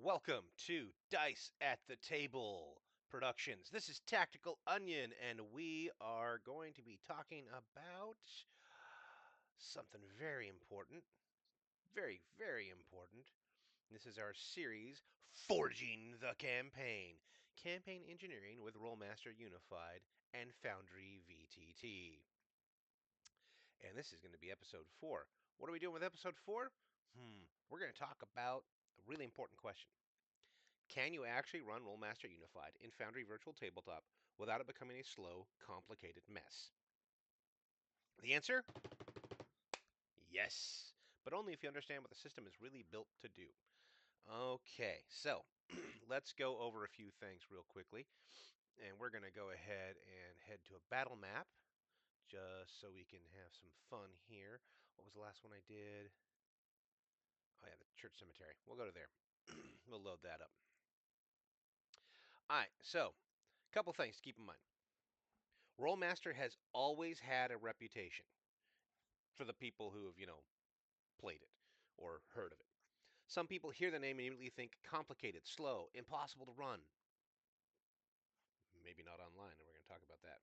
Welcome to Dice at the Table Productions. This is Tactical Onion, and we are going to be talking about something very important. Very, very important. This is our series, Forging the Campaign. Campaign Engineering with Rolemaster Unified and Foundry VTT. And this is going to be episode 4. What are we doing with episode 4? We're going to talk about a really important question. Can you actually run Rolemaster Unified in Foundry Virtual Tabletop without it becoming a slow, complicated mess? The answer? Yes, but only if you understand what the system is really built to do. Okay, so let's go over a few things real quickly. And we're going to go ahead and head to a battle map just so we can have some fun here. What was the last one I did? Oh, yeah, the church cemetery. We'll go to there. We'll load that up. All right, so a couple things to keep in mind. Rolemaster has always had a reputation for the people who have, played it or heard of it. Some people hear the name and immediately think complicated, slow, impossible to run. Maybe not online, and we're going to talk about that.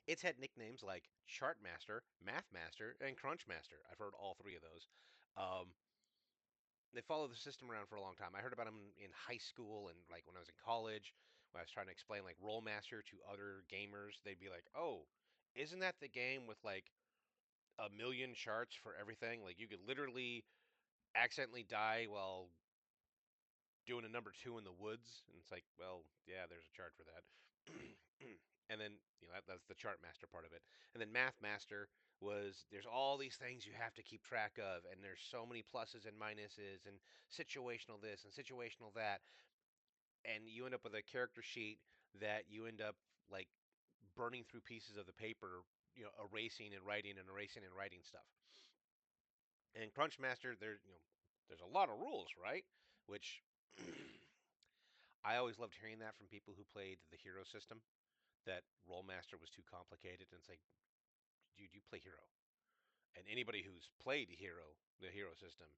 It's had nicknames like ChartMaster, MathMaster, and CrunchMaster. I've heard all three of those. Um, they followed the system around for a long time. I heard about them in high school and like when I was in college, when I was trying to explain like Rolemaster to other gamers. They'd be like, "Oh, isn't that the game with like a million charts for everything? Like you could literally accidentally die while doing a number 2 in the woods." And it's like, well, yeah, there's a chart for that. And then, that's the chart master part of it. And then MathMaster was there's all these things you have to keep track of, and there's so many pluses and minuses, and situational this and situational that, and you end up with a character sheet that you end up like burning through pieces of the paper, erasing and writing and erasing and writing stuff. And CrunchMaster, there's a lot of rules, right? Which I always loved hearing that from people who played the hero system. That Rolemaster was too complicated, and it's like, dude, you play hero, and anybody who's played the hero system,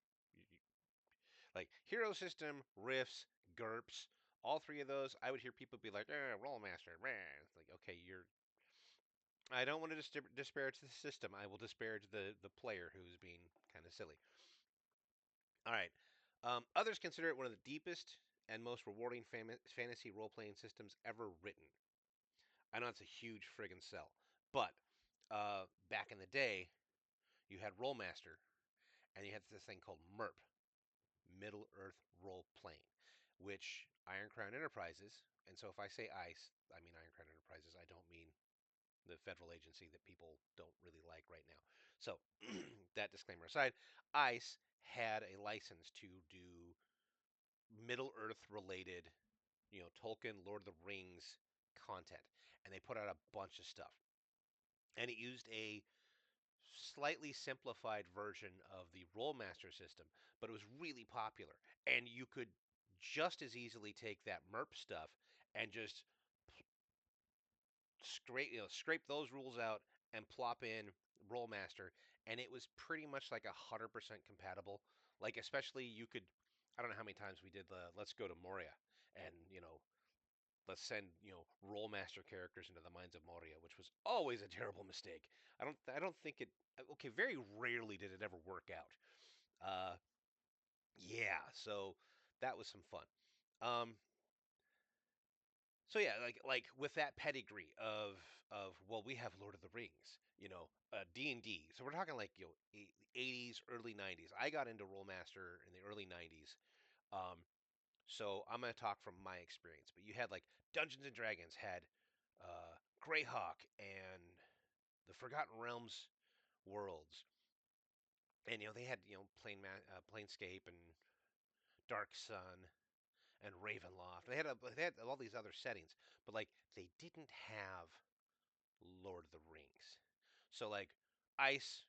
like hero system, riffs, GURPS, all three of those, I would hear people be like, Rolemaster, man. It's like, okay, you're. I don't want to disparage the system. I will disparage the player who's being kind of silly. All right. Others consider it one of the deepest and most rewarding fantasy role playing systems ever written. I know it's a huge friggin' sell, but back in the day, you had Rolemaster, and you had this thing called MERP, Middle Earth Role Playing, which Iron Crown Enterprises, and so if I say ICE, I mean Iron Crown Enterprises. I don't mean the federal agency that people don't really like right now. So that disclaimer aside, ICE had a license to do Middle Earth related, Tolkien, Lord of the Rings content, and they put out a bunch of stuff. And it used a slightly simplified version of the Rolemaster system, but it was really popular. And you could just as easily take that MERP stuff and just scrape those rules out and plop in Rolemaster, and it was pretty much like 100% compatible. Like especially you could, I don't know how many times we did the Let's Go to Moria, and let's send Rolemaster characters into the mines of Moria, which was always a terrible mistake. I don't think it. Okay, very rarely did it ever work out. Uh, yeah, so that was some fun. Um, so yeah, like with that pedigree of well, we have Lord of the Rings, D&D. So we're talking like 80s, early 90s. I got into Rolemaster in the early 90s. Um, So I'm going to talk from my experience. But you had like Dungeons and Dragons had Greyhawk and the Forgotten Realms worlds, and they had Planescape and Dark Sun and Ravenloft. They had all these other settings, but like they didn't have Lord of the Rings. So like Ice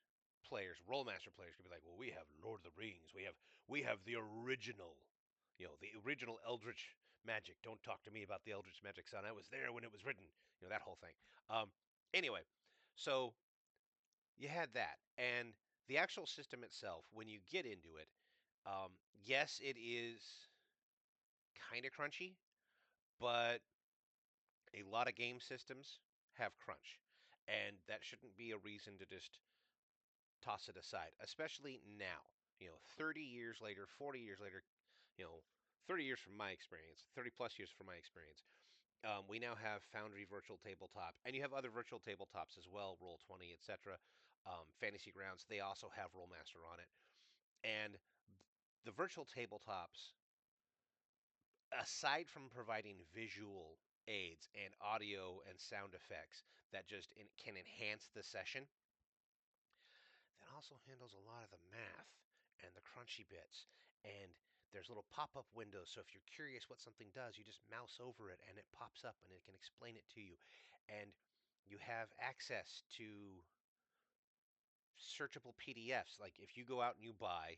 players, Rollmaster players could be like, well, we have Lord of the Rings. We have the original, the original Eldritch magic. Don't talk to me about the Eldritch magic, son. I was there when it was written. That whole thing. Um, anyway, so you had that, and the actual system itself, when you get into it, Yes, it is kind of crunchy, but a lot of game systems have crunch, and that shouldn't be a reason to just toss it aside, especially now. 30 years later, 40 years later, you know, 30 years from my experience, 30 plus years from my experience, we now have Foundry Virtual Tabletop, and you have other virtual tabletops as well, Roll20, etc. Fantasy Grounds, they also have Rolemaster on it. And the virtual tabletops, aside from providing visual aids and audio and sound effects that just can enhance the session, that also handles a lot of the math and the crunchy bits. And there's little pop up windows. So if you're curious what something does, you just mouse over it and it pops up and it can explain it to you. And you have access to searchable PDFs. Like if you go out and you buy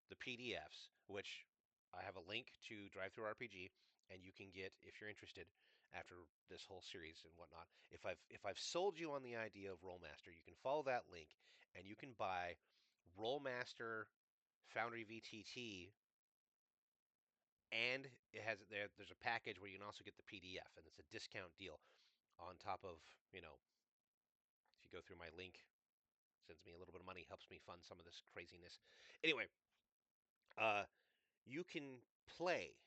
the PDFs, which I have a link to Drive Through RPG, and you can get if you're interested after this whole series and whatnot. If I've sold you on the idea of Rolemaster, you can follow that link and you can buy Rolemaster Foundry VTT, and there's a package where you can also get the PDF, and it's a discount deal on top of if you go through my link, sends me a little bit of money, helps me fund some of this craziness. Anyway, uh, you can play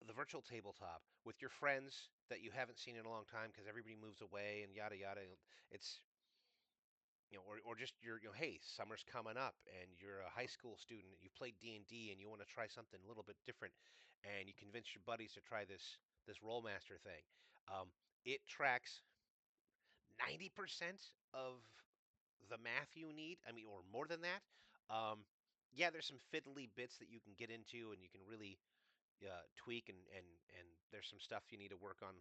the virtual tabletop with your friends that you haven't seen in a long time because everybody moves away and yada yada. It's or just hey, summer's coming up and you're a high school student and you played D&D and you want to try something a little bit different, and you convince your buddies to try this Rollmaster thing. Um, it tracks 90% of the math you need. I mean, or more than that. Um, yeah, there's some fiddly bits that you can get into and you can really tweak, and there's some stuff you need to work on.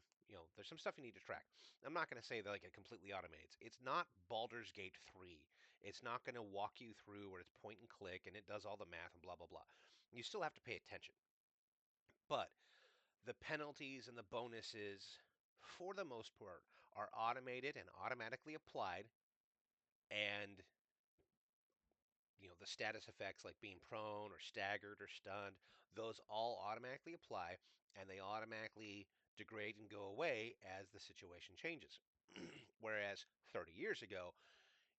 There's some stuff you need to track. I'm not going to say that like it completely automates. It's not Baldur's Gate 3. It's not going to walk you through where it's point and click and it does all the math and blah blah blah. You still have to pay attention. But the penalties and the bonuses, for the most part, are automated and automatically applied, and the status effects like being prone or staggered or stunned, those all automatically apply and they automatically degrade and go away as the situation changes. Whereas 30 years ago,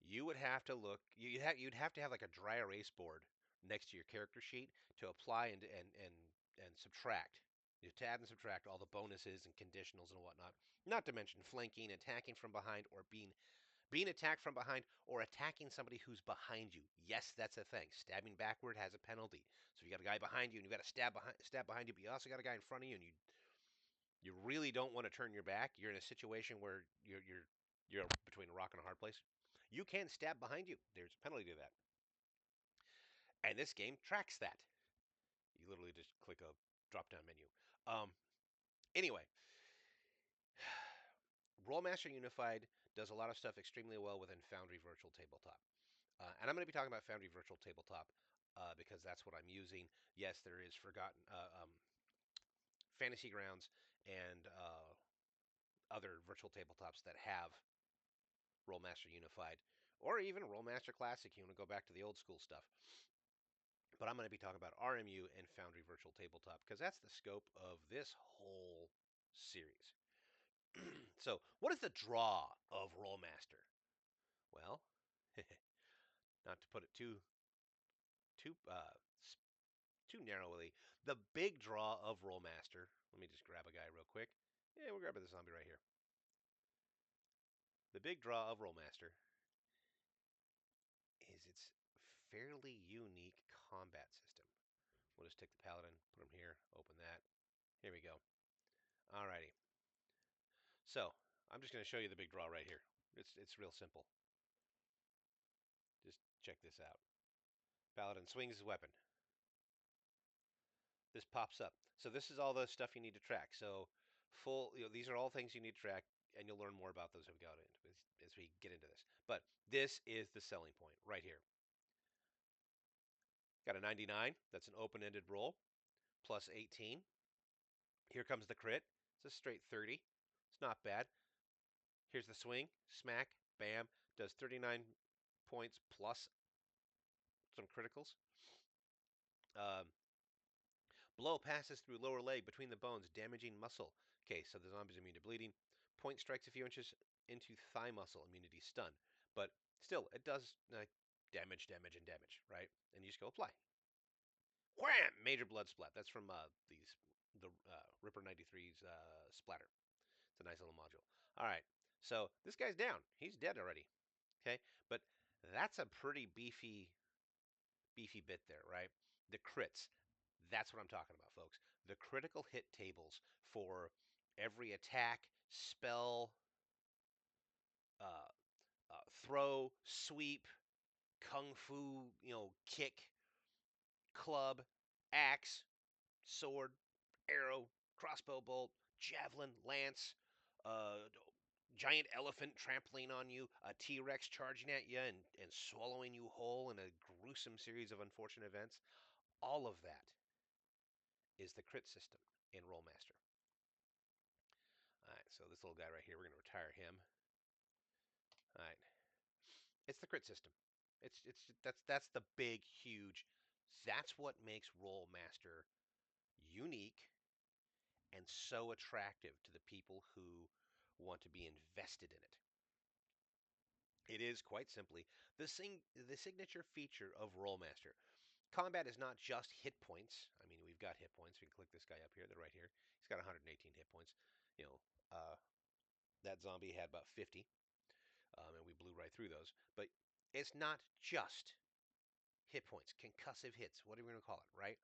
you would have to look, you'd have to have like a dry erase board next to your character sheet to apply and subtract. You have to add and subtract all the bonuses and conditionals and whatnot. Not to mention flanking, attacking from behind, or being attacked from behind, or attacking somebody who's behind you. Yes, that's a thing. Stabbing backward has a penalty. So you got a guy behind you and you got to stab behind you, but you also got a guy in front of you, and you really don't want to turn your back. You're in a situation where you're between a rock and a hard place. You can stab behind you. There's a penalty to that. And this game tracks that. You literally just click a drop down menu. Um, anyway, Rolemaster Unified does a lot of stuff extremely well within Foundry Virtual Tabletop. And I'm going to be talking about Foundry Virtual Tabletop because that's what I'm using. Yes, there is Forgotten Fantasy Grounds and other virtual tabletops that have Rolemaster Unified, or even Rolemaster Classic. You want to go back to the old school stuff. But I'm going to be talking about RMU and Foundry Virtual Tabletop because that's the scope of this whole series. So, what is the draw of Rolemaster? Well, not to put it too too narrowly, the big draw of Rolemaster. Let me just grab a guy real quick. Yeah, we're grabbing the zombie right here. The big draw of Rolemaster is its fairly unique combat system. We'll just take the paladin, put him here, open that. Here we go. Alrighty. So I'm just going to show you the big draw right here. It's real simple. Just check this out. Paladin swings his weapon. This pops up. So this is all the stuff you need to track. So these are all things you need to track, and you'll learn more about those as we get into this. But this is the selling point right here. Got a 99. That's an open-ended roll plus 18. Here comes the crit. It's a straight 30. It's not bad. Here's the swing. Smack. Bam. Does 39 points plus some criticals. Um, Blow passes through lower leg between the bones, damaging muscle. Okay, so the zombie's immune to bleeding. Point strikes a few inches into thigh muscle, immunity stun. But still, it does damage, damage, and damage, right? And you just go apply. Wham! Major blood splat. That's from the Ripper 93's splatter. It's a nice little module. All right, so this guy's down. He's dead already. Okay, but that's a pretty beefy bit there, right? The crits. That's what I'm talking about, folks. The critical hit tables for every attack, spell, uh, throw, sweep, kung fu, kick, club, axe, sword, arrow, crossbow bolt, javelin, lance, uh, giant elephant trampling on you, a T-Rex charging at you and swallowing you whole in a gruesome series of unfortunate events. All of that is the crit system in Rolemaster. All right, so this little guy right here, we're going to retire him. All right, it's the crit system. That's the big, huge. That's what makes Rolemaster unique and so attractive to the people who want to be invested in it. It is quite simply the signature feature of Rolemaster. Combat is not just hit points. I mean, we've got hit points. We can click this guy up here. They're right here. He's got 118 hit points. You know, that zombie had about 50, and we blew right through those. But it's not just hit points, concussive hits, whatever you want to call it, right?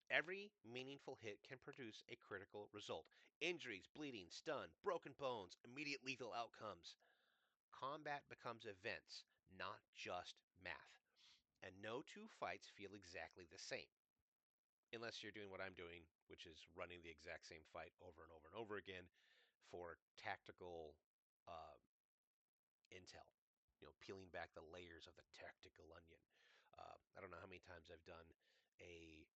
Every meaningful hit can produce a critical result. Injuries, bleeding, stun, broken bones, immediate lethal outcomes. Combat becomes events, not just math. And no two fights feel exactly the same. Unless you're doing what I'm doing, which is running the exact same fight over and over and over again for tactical uh, intel. Peeling back the layers of the tactical onion. I don't know how many times I've done a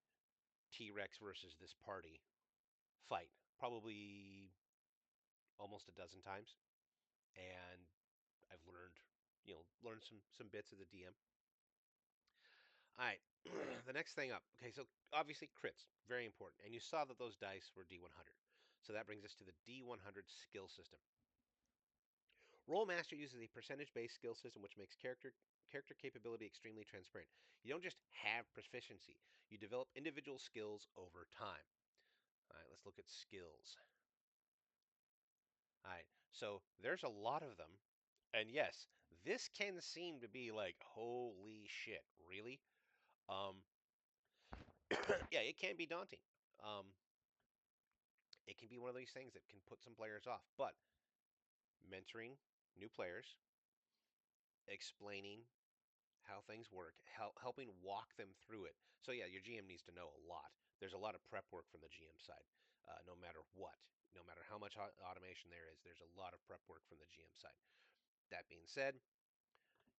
T-Rex versus this party fight. Probably almost a dozen times, and I've learned some bits of the DM. All right, the next thing up. Okay, so obviously crits, very important, and you saw that those dice were D100. So that brings us to the D100 skill system. Rolemaster uses a percentage-based skill system which makes character capability extremely transparent. You don't just have proficiency; you develop individual skills over time. All right, let's look at skills. All right, so there's a lot of them, and yes, this can seem to be like holy shit, really. Um, yeah, it can be daunting. Um, it can be one of these things that can put some players off, but mentoring new players, explaining how things work, helping walk them through it. So yeah, your GM needs to know a lot. There's a lot of prep work from the GM side, no matter what. No matter how much automation there is, there's a lot of prep work from the GM side. That being said,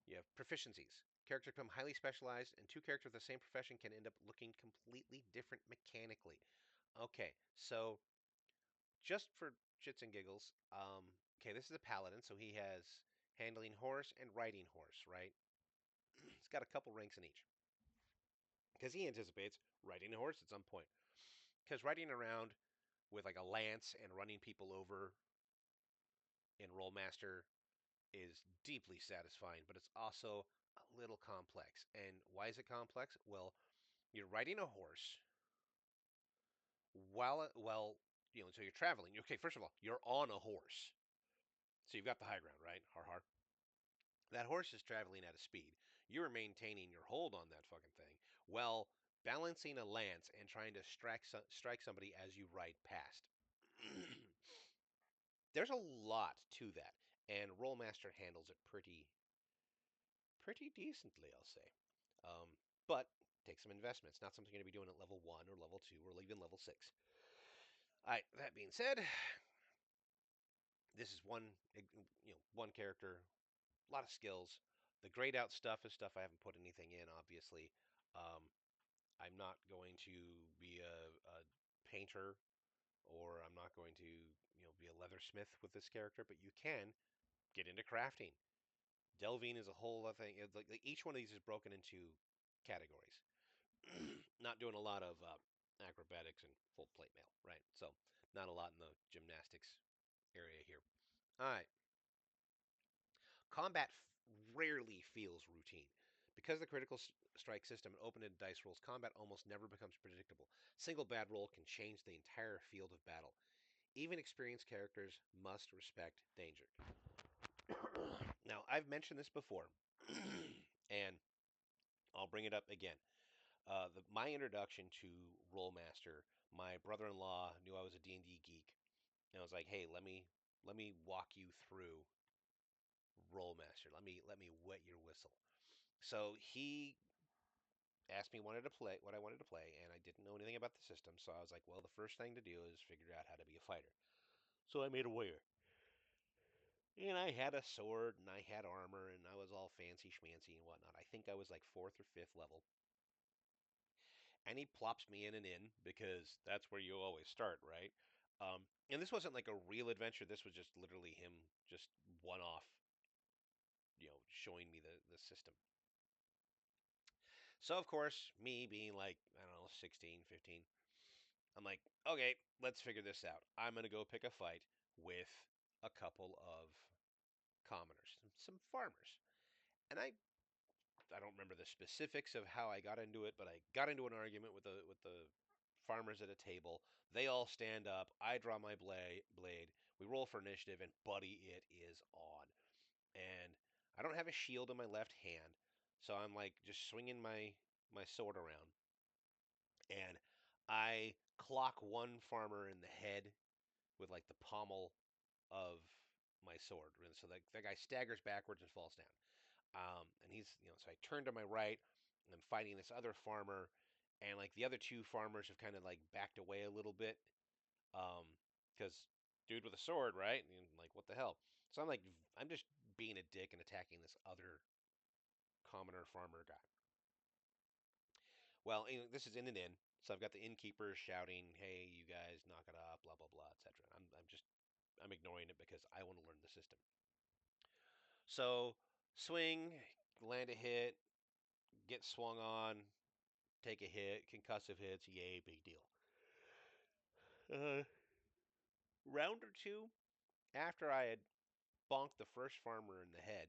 you have proficiencies. Characters become highly specialized, and two characters with the same profession can end up looking completely different mechanically. Okay, so just for shits and giggles, okay, this is a paladin, so he has handling horse and riding horse, right? He's got a couple ranks in each because he anticipates riding a horse at some point. Because riding around with like a lance and running people over in Rolemaster is deeply satisfying, but it's also a little complex. And why is it complex? Well, you're riding a horse so you're traveling. Okay, first of all, you're on a horse, so you've got the high ground, right? Har har. That horse is traveling at a speed. You're maintaining your hold on that fucking thing while balancing a lance and trying to strike somebody as you ride past. There's a lot to that, and Rollmaster handles it pretty decently, I'll say. Um, but take some investment. It's not something you're going to be doing at level 1 or level 2 or even level 6. All right, that being said, this is one character, a lot of skills. The grayed out stuff is stuff I haven't put anything in, obviously. Um, I'm not going to be a painter, or I'm not going to be a leathersmith with this character, but you can get into crafting. Delving is a whole other thing. Like each one of these is broken into categories. Not doing a lot of acrobatics and full plate mail, right? So not a lot in the gymnastics area here. All right. Combat rarely feels routine. Because the critical strike system and open-ended dice rolls, combat almost never becomes predictable. Single bad roll can change the entire field of battle. Even experienced characters must respect danger. Now, I've mentioned this before, and I'll bring it up again. My introduction to Rolemaster, my brother-in-law knew I was a D&D geek, and I was like, "Hey, let me walk you through Rolemaster. Let me wet your whistle." So he asked me what I wanted to play, and I didn't know anything about the system. So I was like, "Well, the first thing to do is figure out how to be a fighter." So I made a warrior, and I had a sword, and I had armor, and I was all fancy schmancy and whatnot. I think I was like fourth or fifth level, and he plops me in an inn because that's where you always start, right? And this wasn't like a real adventure. This was just literally him just one off, showing me the system. So of course, me being like, I don't know, 16, 15, I'm like, okay, let's figure this out. I'm gonna go pick a fight with a couple of commoners, some farmers. And I don't remember the specifics of how I got into it, but I got into an argument with the farmers at a table. They all stand up. I draw my blade. We roll for initiative, and buddy, it is on. And I don't have a shield in my left hand, so I'm like just swinging my sword around, and I clock one farmer in the head with like the pommel of my sword, and so that guy staggers backwards and falls down. And so I turn to my right, and I'm fighting this other farmer, and like the other two farmers have kind of like backed away a little bit, because dude with a sword, right? And like, what the hell? So I'm just being a dick and attacking this other commoner farmer guy. Well, this is in an inn, so I've got the innkeeper shouting, "Hey, you guys, knock it up!" Blah blah blah, etc. I'm ignoring it because I want to learn the system. So swing, land a hit, get swung on, take a hit, concussive hits, yay, big deal. Uh, Round or two after I had bonked the first farmer in the head,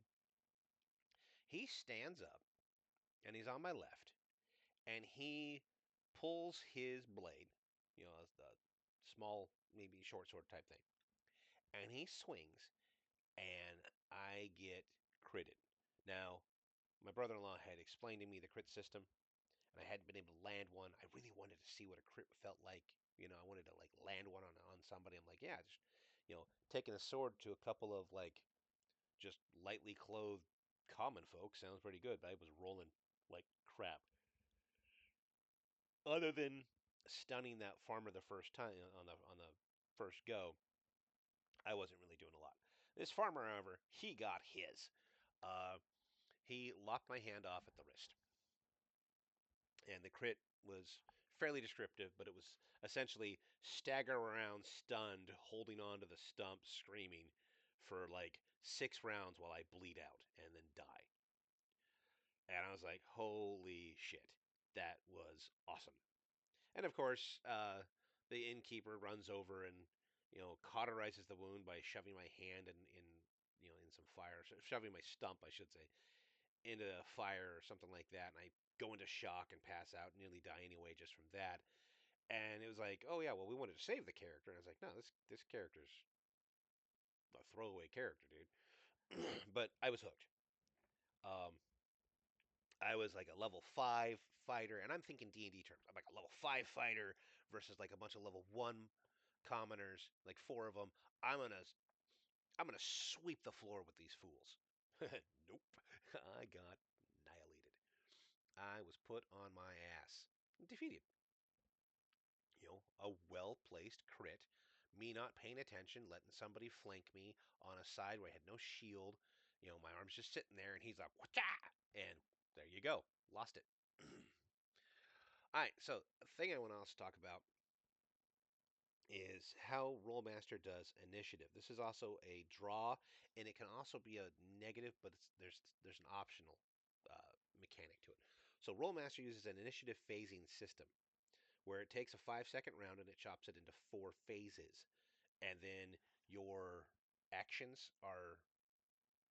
he stands up and he's on my left, and he pulls his blade, the small, maybe short sword type thing, and he swings, and I get critted. Now, my brother-in-law had explained to me the crit system, and I hadn't been able to land one. I really wanted to see what a crit felt like. I wanted to like land one on somebody. I'm like, yeah, just taking a sword to a couple of like just lightly clothed common folk sounds pretty good. But I was rolling like crap. Other than stunning that farmer the first time on the first go, I wasn't really doing a lot. This farmer, however, he got his. Uh, he lopped my hand off at the wrist, and the crit was fairly descriptive, but it was essentially stagger around stunned, holding on to the stump, screaming for like 6 rounds while I bleed out and then die. And I was like, holy shit, that was awesome. And of course, the innkeeper runs over and cauterizes the wound by shoving my hand in some fire, shoving my stump, I should say, into a fire or something like that, and I go into shock and pass out, nearly die anyway just from that. And it was like, oh yeah, well we wanted to save the character, and I was like, no, this character's a throwaway character, dude. But I was hooked. Um, I was like a level 5 fighter, and I'm thinking D&D terms. I'm like a level 5 fighter versus like a bunch of level 1 commoners, like 4 of them. I'm gonna I'm gonna sweep the floor with these fools. Nope, I got annihilated. I was put on my ass, defeated. A well-placed crit, me not paying attention, letting somebody flank me on a side where I had no shield. My arm's just sitting there, and he's like, "Whatcha?" And there you go, lost it. All right, so the thing I want to also talk about is how Rolemaster does initiative. This is also a draw, and it can also be a negative, but there's an optional mechanic to it. So Rolemaster uses an initiative phasing system where it takes a 5-second round and it chops it into 4 phases, and then your actions are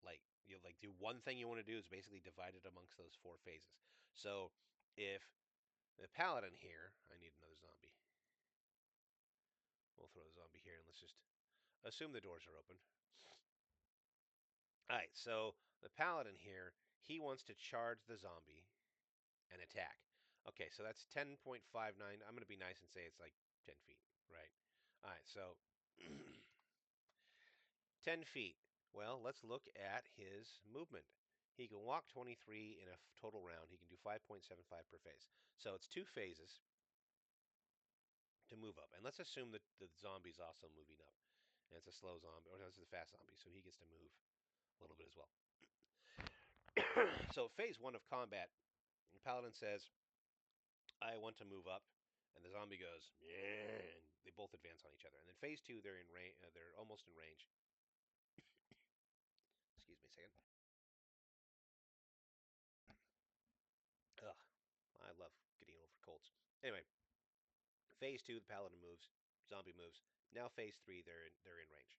like you like do one thing you want to do is basically divided amongst those 4 phases. So if the paladin here, I need another zombie. We'll throw the zombie here and let's just assume the doors are open. All right, so the paladin here, he wants to charge the zombie and attack. Okay, so that's 10.59. I'm going to be nice and say it's like 10 feet, right? All right, so 10 feet. Well, let's look at his movement. He can walk 23 in a total round. He can do 5.75 per phase. So it's 2 phases to move up. And let's assume that the zombie's also moving up. And it's a slow zombie, or no, this is a fast zombie, so he gets to move a little bit as well. So phase 1 of combat, the paladin says, I want to move up. And the zombie goes, yeah, and they both advance on each other. And then phase 2, they're in range, they're almost in range. Excuse me a second. Ugh, I love getting over colds. Anyway, phase 2, the paladin moves, zombie moves. Now phase 3, they're in range.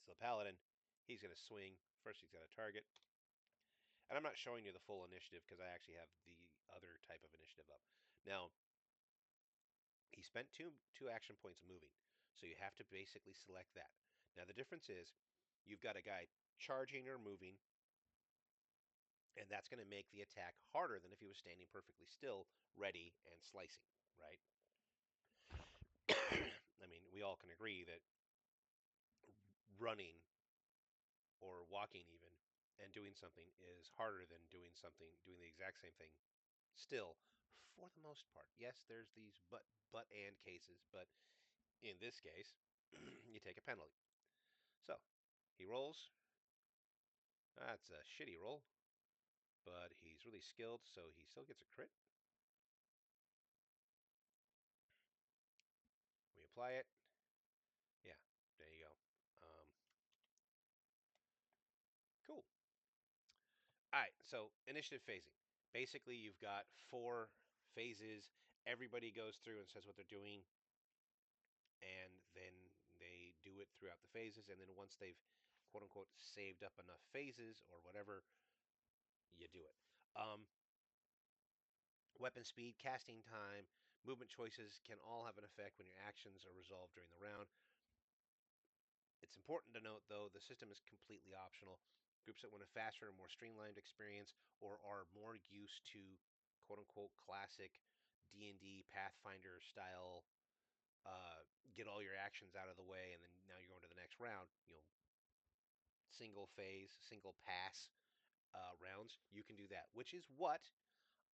So the paladin, he's going to swing. First, he's got a target. And I'm not showing you the full initiative because I actually have the other type of initiative up. Now, he spent two action points moving, so you have to basically select that. Now the difference is, you've got a guy charging or moving, and that's going to make the attack harder than if he was standing perfectly still, ready and slicing, right? I mean, we all can agree that running or walking even and doing something is harder than doing the exact same thing still, for the most part. Yes, there's these but and cases, but in this case, you take a penalty. So he rolls. That's a shitty roll, but he's really skilled, so he still gets a crit. We apply it. Yeah, there you go. Cool. All right, so initiative phasing. Basically, you've got 4 phases. Everybody goes through and says what they're doing, and then they do it throughout the phases. And then once they've, quote unquote, saved up enough phases or whatever, you do it. Weapon speed, casting time, movement choices can all have an effect when your actions are resolved during the round. It's important to note, though, the system is completely optional. Groups that want a faster and more streamlined experience or are more used to quote-unquote classic D&D Pathfinder style, get all your actions out of the way, and then now you're going to the next round, single phase, single pass rounds, you can do that, which is what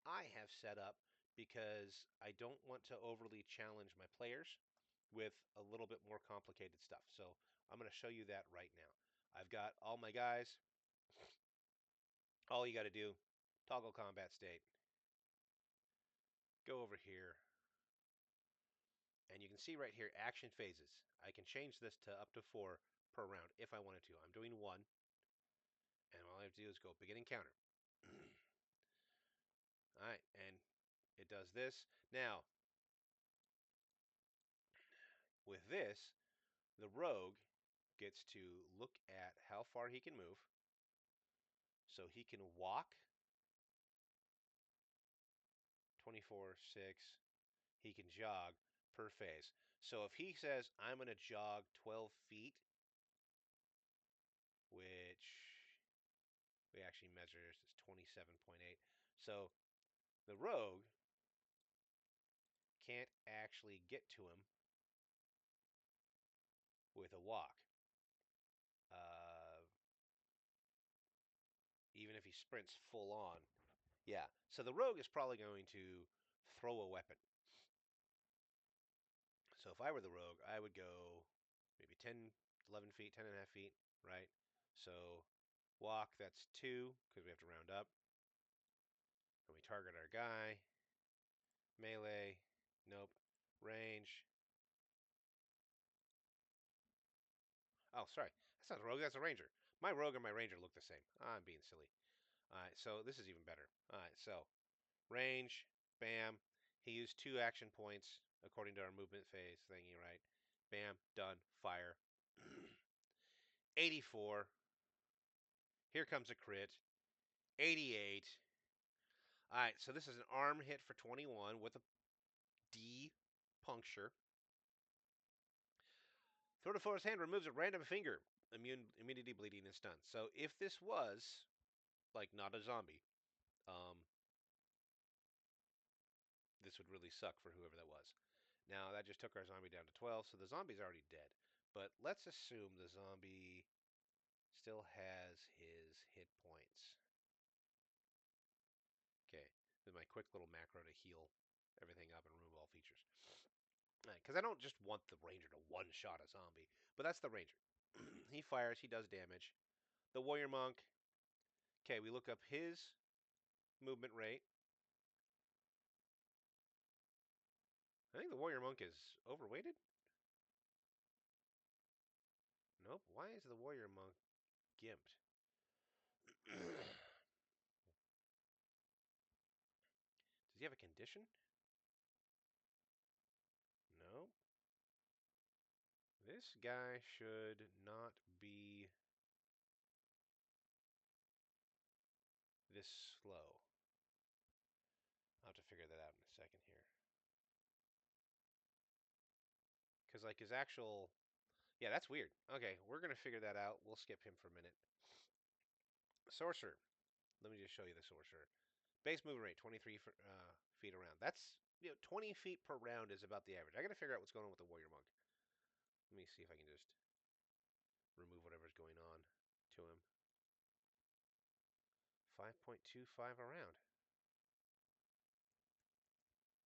I have set up because I don't want to overly challenge my players with a little bit more complicated stuff. So I'm going to show you that right now. I've got all my guys. All you got to do, toggle combat state, go over here, and you can see right here action phases. I can change this to up to 4 per round if I wanted to. I'm doing 1, and all I have to do is go beginning counter. All right, and it does this. Now, with this, the rogue gets to look at how far he can move. So he can walk 24, 6. He can jog per phase. So if he says, I'm going to jog 12 feet, which we actually measure is 27.8. So the rogue can't actually get to him with a walk. Uh, Even if he sprints full on. Yeah. So the rogue is probably going to throw a weapon. So if I were the rogue, I would go maybe 10, 11 feet, 10 and a half feet, right? So walk, that's 2, because we have to round up. And we target our guy. Melee, nope. Range. Oh, sorry. That's not a rogue, that's a ranger. My rogue and my ranger look the same. I'm being silly. All right, so this is even better. All right, so range, bam. He used 2 action points according to our movement phase thingy, right? Bam, done, fire. 84. Here comes a crit. 88. All right, so this is an arm hit for 21 with a D puncture. Throw to force hand removes a random finger. Immunity, bleeding, and stun. So if this was like not a zombie, um, this would really suck for whoever that was. Now that just took our zombie down to 12, so the zombie's already dead. But let's assume the zombie still has his hit points. Okay, this is my quick little macro to heal everything up and remove all features. Because I don't just want the ranger to one-shot a zombie, but that's the ranger. He fires, he does damage. The warrior monk. Okay, we look up his movement rate. I think the warrior monk is overweighted. Nope. Why is the warrior monk gimped? Does he have a condition? No. This guy should not be this slow. I'll have to figure that out in a second here. Because, like, his actual... Yeah, that's weird. Okay, we're going to figure that out. We'll skip him for a minute. Sorcerer. Let me just show you the sorcerer. Base movement rate, 23 feet around. That's, 20 feet per round is about the average. I got to figure out what's going on with the warrior monk. Let me see if I can just remove whatever's going on to him. 5.25 around.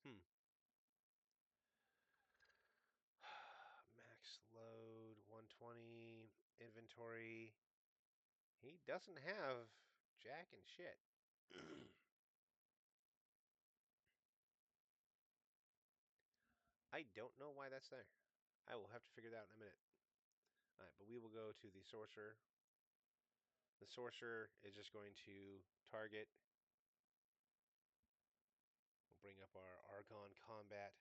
Hmm. Max load, 120. Inventory. He doesn't have jack and shit. I don't know why that's there. I will have to figure that out in a minute. Alright, but we will go to the sorcerer. The sorcerer is just going to target. We'll bring up our Argon Combat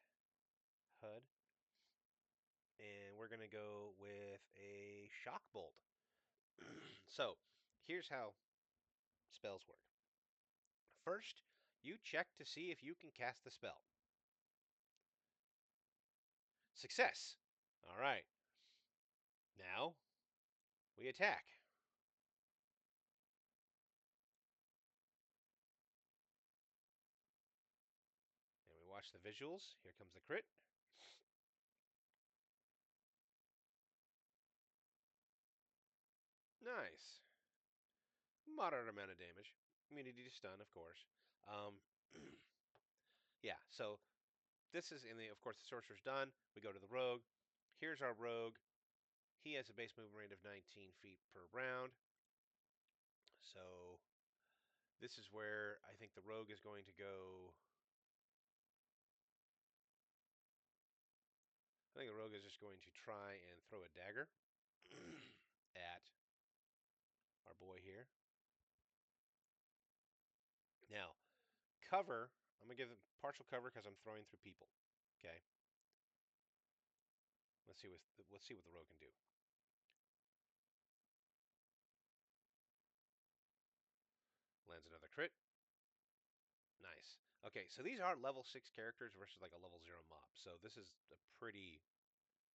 HUD. And we're going to go with a Shock Bolt. So, here's how spells work. First, you check to see if you can cast the spell. Success! Alright. Now, we attack. And we watch the visuals. Here comes the crit. Nice. Moderate amount of damage. Immunity to stun, of course. Um, yeah, so this is in the, of course, the sorcerer's done. We go to the rogue. Here's our rogue. He has a base movement rate of 19 feet per round. So this is where I think the rogue is going to go. I think the rogue is just going to try and throw a dagger at our boy here. Now, cover, I'm going to give them partial cover because I'm throwing through people. Okay. Let's see what the rogue can do. Lands another crit. Nice. Okay, so these are level 6 characters versus like a level 0 mob. So this is a pretty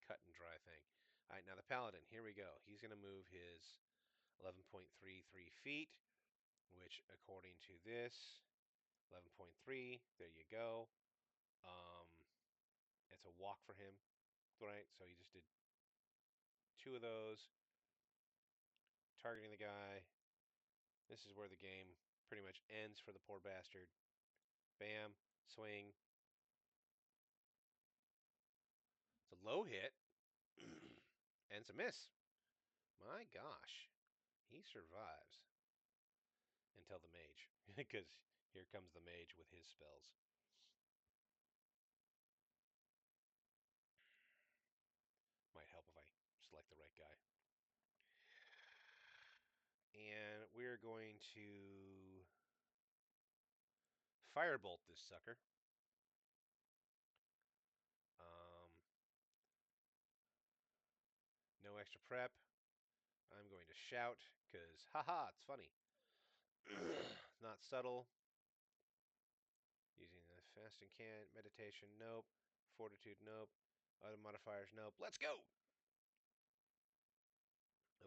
cut and dry thing. All right, now the paladin, here we go. He's going to move his 11.33 feet, which according to this, 11.3, there you go. It's a walk for him, right? So he just did 2 of those, targeting the guy. This is where the game pretty much ends for the poor bastard. Bam, swing. It's a low hit, and it's a miss. My gosh, he survives until the mage, because here comes the mage with his spells. Might help if I select the right guy. And we're going to Firebolt this sucker. Um, no extra prep. I'm going to shout because, haha, it's funny. Not subtle. Using the fasting can, meditation, nope. Fortitude, nope. Other modifiers, nope. Let's go!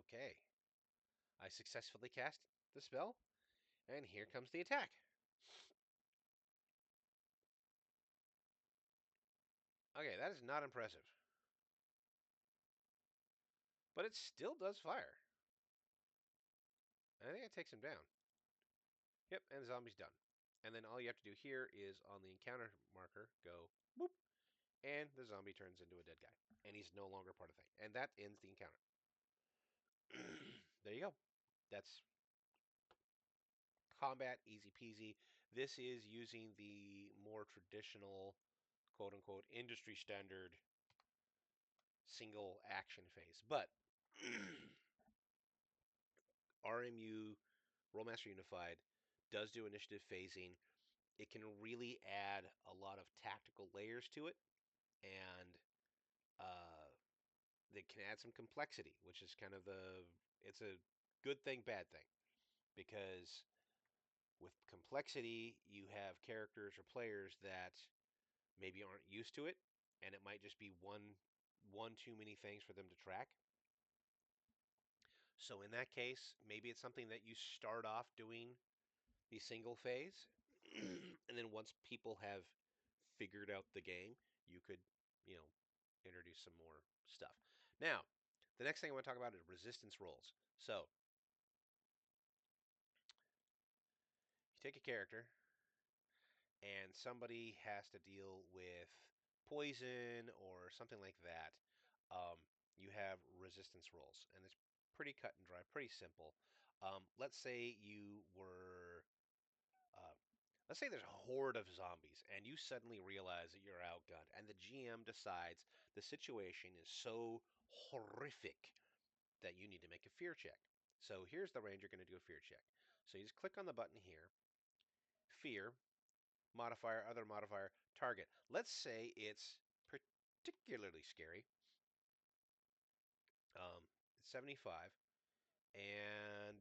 Okay. I successfully cast the spell, and here comes the attack. Okay, that is not impressive. But it still does fire. I think it takes him down. Yep, and the zombie's done. And then all you have to do here is on the encounter marker, go boop, and the zombie turns into a dead guy. And he's no longer part of the thing. And that ends the encounter. There you go. That's combat, easy peasy. This is using the more traditional, quote unquote, industry standard single action phase. But RMU, Rolemaster Unified, does do initiative phasing. It can really add a lot of tactical layers to it, and uh, it can add some complexity, which is kind of it's a good thing, bad thing, because with complexity, you have characters or players that maybe aren't used to it, and it might just be one too many things for them to track. So in that case, maybe it's something that you start off doing the single phase, and then once people have figured out the game, you could, you know, introduce some more stuff. Now, the next thing I want to talk about is resistance rolls. So you take a character, and somebody has to deal with poison or something like that. Um, you have resistance rolls, and it's pretty cut and dry, pretty simple. Let's say you were uh, let's say there's a horde of zombies and you suddenly realize that you're outgunned, and the GM decides the situation is so horrific that you need to make a fear check. So here's the ranger going to do a fear check. So you just click on the button here, fear, modifier, other modifier, target. Let's say it's particularly scary, 75, and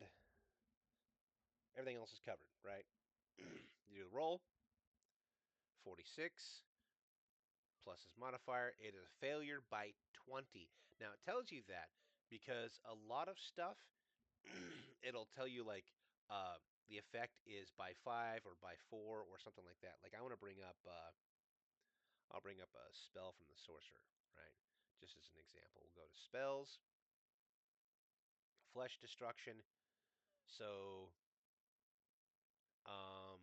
everything else is covered, right? You do the roll, 46, plus his modifier. It is a failure by 20. Now, it tells you that because a lot of stuff, it'll tell you like the effect is by 5 or by 4 or something like that. Like I want to bring up, I'll bring up a spell from the sorcerer, right? Just as an example, we'll go to spells, flesh destruction. So, um,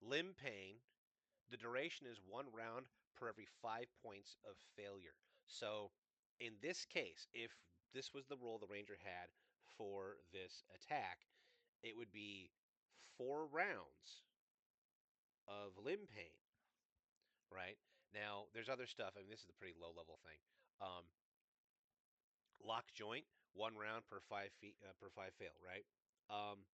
limb pain. The duration is 1 round per every 5 points of failure. So in this case, if this was the role the ranger had for this attack, it would be 4 rounds of limb pain, right? Now, there's other stuff. I mean, this is a pretty low level thing. Um, lock joint, 1 round per 5 feet per 5 fail, right? Um,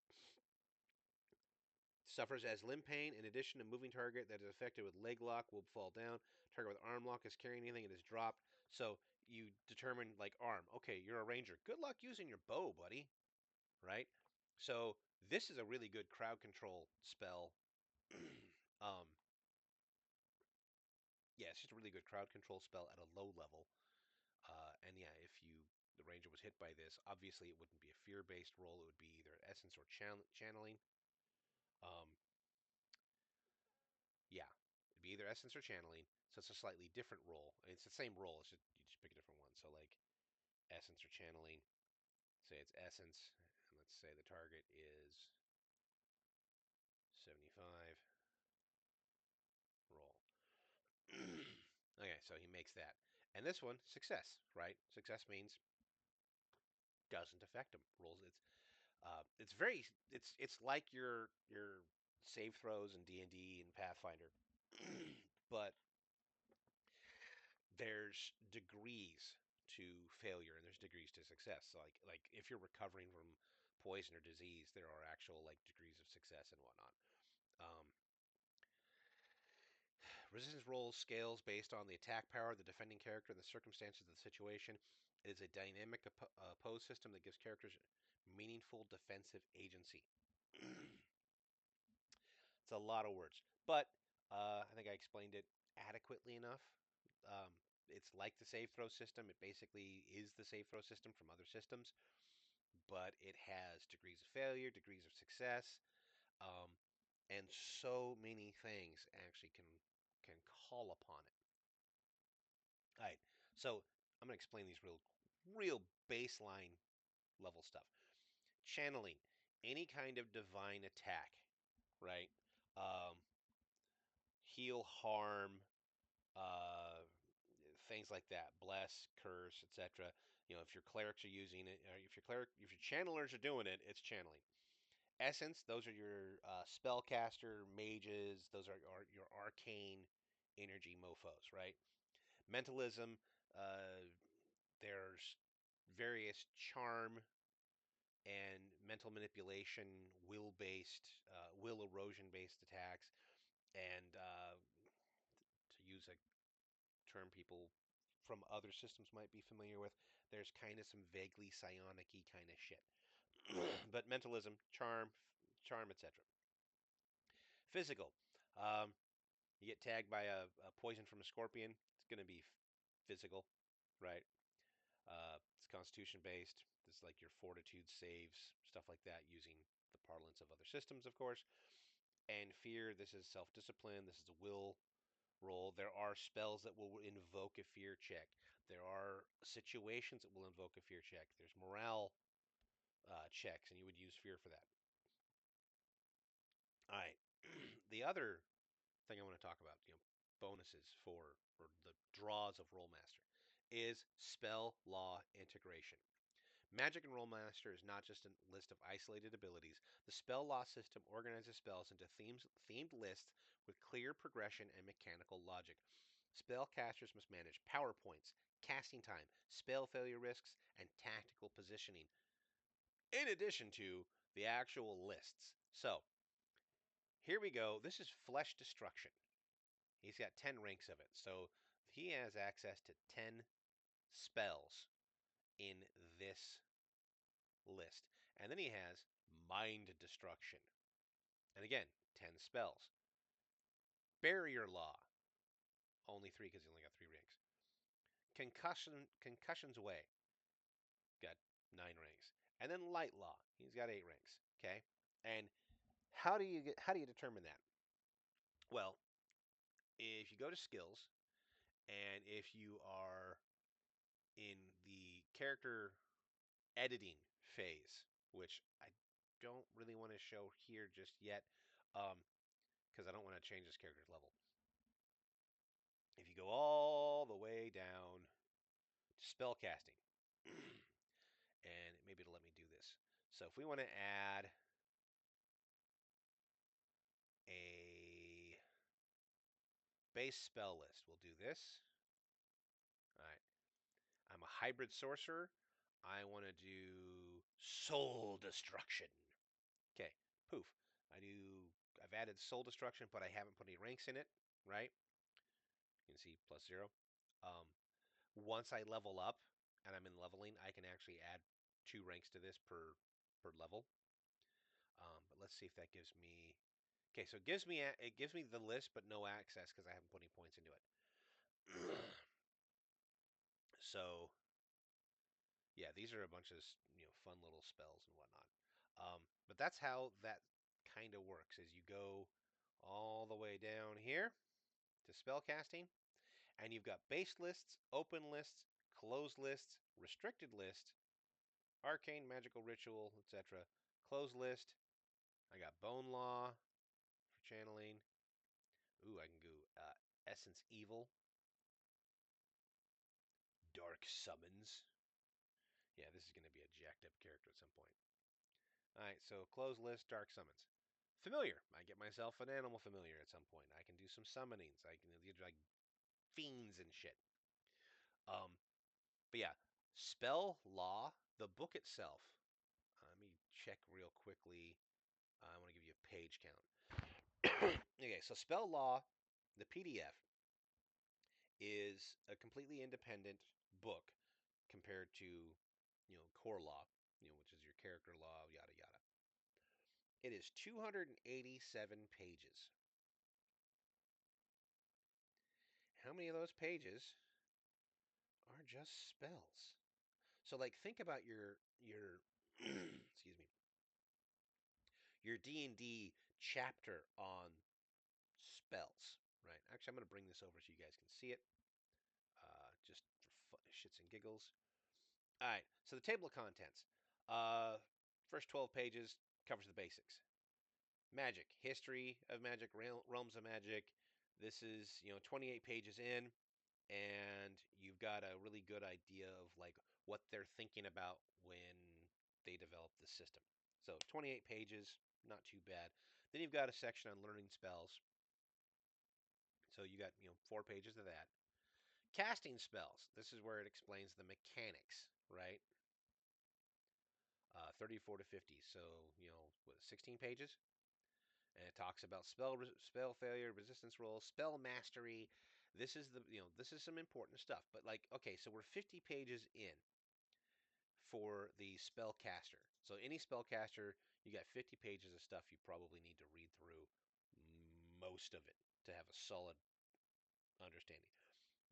suffers as limb pain. In addition, a moving target that is affected with leg lock will fall down. Target with arm lock is carrying anything and is dropped. So you determine like arm. Okay, you're a ranger. Good luck using your bow, buddy. Right? So this is a really good crowd control spell. um, yeah, it's just a really good crowd control spell at a low level. And yeah, if you the ranger was hit by this, obviously it wouldn't be a fear-based roll. It would be either essence or channeling. Um, Yeah, it'd be either essence or channeling. So it's a slightly different roll. It's the same roll. It's just, you just pick a different one. So like essence or channeling. Say it's essence, and let's say the target is 75. Roll. Okay, so he makes that, and this one success. Right? Success means doesn't affect him. Rolls. It's very. It's like your save throws in D&D and Pathfinder, but there's degrees to failure and there's degrees to success. So like if you're recovering from poison or disease, there are actual like degrees of success and whatnot. Um, Resistance roll scales based on the attack power, the defending character, and the circumstances of the situation. It is a dynamic oppose system that gives characters meaningful defensive agency. It's a lot of words, but I think I explained it adequately enough. Um, it's like the save throw system. It basically is the save throw system from other systems, but it has degrees of failure, degrees of success, um, and so many things actually can call upon it. All right, so I'm gonna explain these real baseline level stuff. Channeling, any kind of divine attack, right? Um, heal, harm, uh, things like that, bless, curse, etc. You know, if your clerics are using it, or if your channelers are doing it, it's channeling. Essence, those are your spellcaster, mages, those are your arcane energy mofos, right? Mentalism, uh, there's various charm and mental manipulation, will erosion based attacks, and to use a term people from other systems might be familiar with, there's kind of some vaguely psionic-y kind of shit. But mentalism, charm, etc. Physical. Um, you get tagged by a poison from a scorpion, it's going to be physical, right? It's constitution based. This is like your fortitude saves, stuff like that, using the parlance of other systems, of course. And fear, this is self discipline. This is a will roll. There are spells that will invoke a fear check. There are situations that will invoke a fear check. There's morale checks, and you would use fear for that. All right. The other thing I want to talk about, bonuses for or the draws of Rolemaster, is spell law integration. Magic and Rolemaster is not just a list of isolated abilities. The spell law system organizes spells into themed lists with clear progression and mechanical logic. Spellcasters must manage power points, casting time, spell failure risks, and tactical positioning, in addition to the actual lists. So, here we go. This is Flesh Destruction. He's got 10 ranks of it. So, he has access to 10 spells in this list. And then he has Mind Destruction. And again, 10 spells. Barrier Law, only 3 because he only got 3 ranks. Concussion's Way, got 9 ranks. And then Light Law, he's got 8 ranks. Okay? And how do you determine that? Well, if you go to skills and if you are in the character editing phase, which I don't really want to show here just yet, because I don't want to change this character's level. If you go all the way down to spellcasting, and maybe it'll let me do this. So if we want to add a base spell list, we'll do this. All right. I'm a hybrid sorcerer. I want to do soul destruction. Okay. Poof. I've added soul destruction, but I haven't put any ranks in it, right? You can see +0. Um, Once I level up and I'm in leveling, I can actually add 2 ranks to this per level. But let's see if that gives me. Okay, so it gives me the list, but no access because I haven't put any points into it. So yeah, these are a bunch of fun little spells and whatnot. But that's how that kind of works. Is you go all the way down here to spellcasting, and you've got base lists, open lists, closed lists, restricted list, arcane, magical, ritual, etc. Closed list. I got bone law for channeling. Ooh, I can go essence evil, dark summons. Yeah, this is going to be a jacked up character at some point. All right, so closed list, dark summons. Familiar. I get myself an animal familiar at some point. I can do some summonings. I can do like fiends and shit. Um, but yeah, spell law, the book itself. Let me check real quickly. I want to give you a page count. Okay, so spell law, The PDF is a completely independent book compared to, core law, which is your character law, yada yada. It is 287 pages. How many of those pages are just spells? So like think about your excuse me, your D&D chapter on spells, right? Actually, I'm going to bring this over so you guys can see it, just for shits and giggles. All right, so the table of contents. Uh, First 12 pages covers the basics. Magic, history of magic, realms of magic. This is, 28 pages in, and you've got a really good idea of like what they're thinking about when they develop the system. So 28 pages, not too bad. Then you've got a section on learning spells. So you got, 4 pages of that. Casting spells. This is where it explains the mechanics, right? 34 to 50. So, 16 pages. And it talks about spell failure, resistance rolls, spell mastery. This is some important stuff. But like, okay, so we're 50 pages in for the spellcaster. So any spellcaster, you got 50 pages of stuff you probably need to read through most of it to have a solid understanding.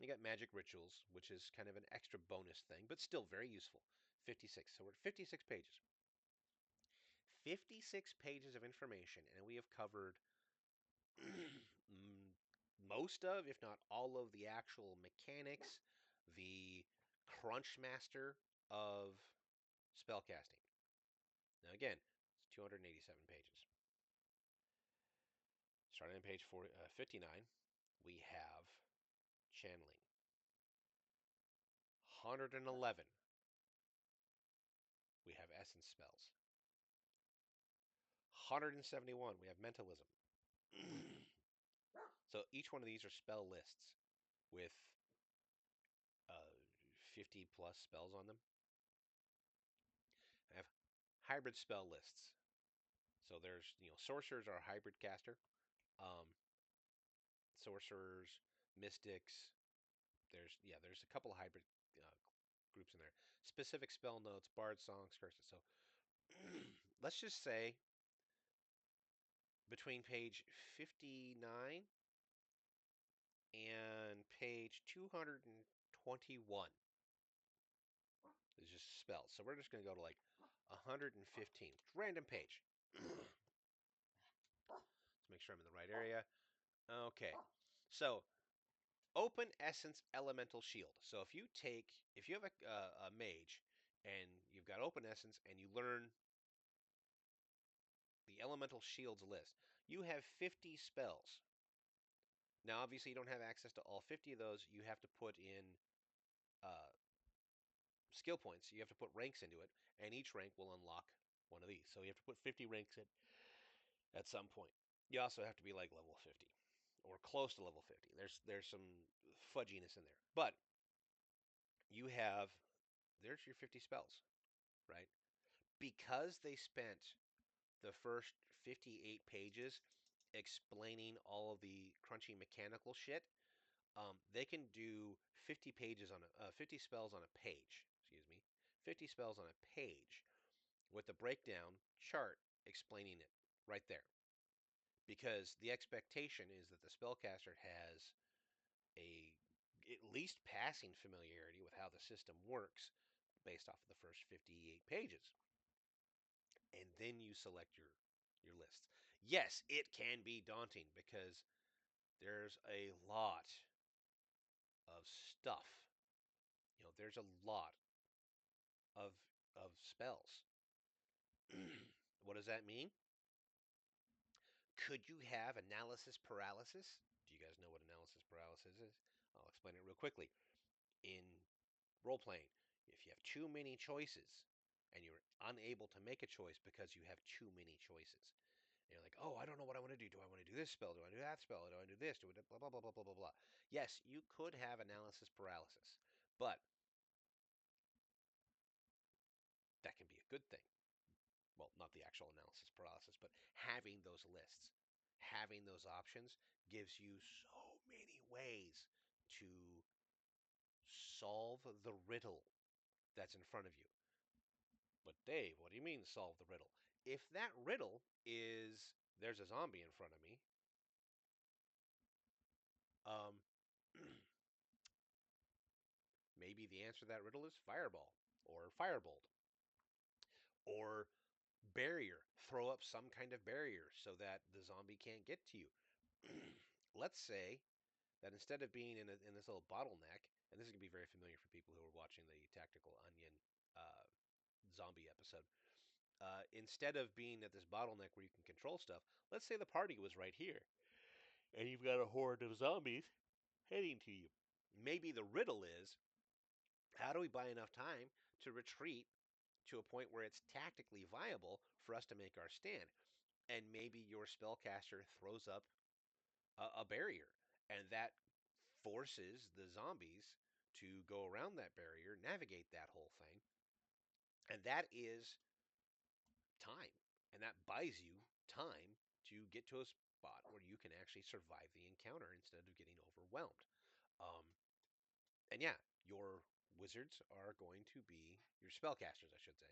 You got magic rituals, which is kind of an extra bonus thing, but still very useful. 56. So we're at 56 pages. 56 pages of information, and we have covered most of, if not all of, the actual mechanics, the CrunchMaster of spellcasting. Now, again, it's 287 pages. Starting on page 59, we have channeling. 111, we have essence spells. 171, we have mentalism. So each one of these are spell lists with uh, 50 plus spells on them. I have hybrid spell lists. So there's, sorcerers are a hybrid caster. Um, Sorcerers, mystics. There's a couple of hybrid uh, groups in there. Specific spell notes, bard songs, curses. So let's just say between page 59 and page 221 is just spells. So we're just going to go to like 115. Random page. Let's make sure I'm in the right area. Okay. So open essence elemental shield. So if you have a mage and you've got open essence and you learn the elemental shields list, you have 50 spells. Now, obviously, you don't have access to all 50 of those. You have to put in uh, skill points. You have to put ranks into it, and each rank will unlock one of these. So you have to put 50 ranks in at some point. You also have to be like level 50 or close to level 50. There's some fudginess in there, but you have there's your 50 spells, right? Because they spent the first 58 pages explaining all of the crunchy mechanical shit. They can do 50 pages on 50 spells on a page. Excuse me, 50 spells on a page with the breakdown chart explaining it right there. Because the expectation is that the spellcaster has a at least passing familiarity with how the system works based off of the first 58 pages. And then you select your lists. Yes, it can be daunting because there's a lot of stuff. There's a lot of spells. What does that mean? Could you have analysis paralysis? Do you guys know what analysis paralysis is? I'll explain it real quickly. In role playing, if you have too many choices and you're unable to make a choice because you have too many choices, and you're like, oh, I don't know what I want to do. Do I want to do this spell? Do I do that spell? Do I do this? Do I do blah, blah, blah, blah, blah, blah, blah. Yes, you could have analysis paralysis, but that can be a good thing. Well, not the actual analysis paralysis, but having those lists. having those options gives you so many ways to solve the riddle that's in front of you. But Dave, what do you mean solve the riddle? If that riddle is there's a zombie in front of me, um, maybe the answer to that riddle is fireball or firebolt or barrier. Throw up some kind of barrier so that the zombie can't get to you. Let's say that instead of being in this little bottleneck, and this is going to be very familiar for people who are watching the Tactical Onion uh, zombie episode, instead of being at this bottleneck where you can control stuff, let's say the party was right here, and you've got a horde of zombies heading to you. Maybe the riddle is how do we buy enough time to retreat to a point where it's tactically viable for us to make our stand? And maybe your spellcaster throws up a barrier, and that forces the zombies to go around that barrier, navigate that whole thing, and that is time, and that buys you time to get to a spot where you can actually survive the encounter instead of getting overwhelmed. Um, and yeah, your wizards are going to be your spellcasters, I should say,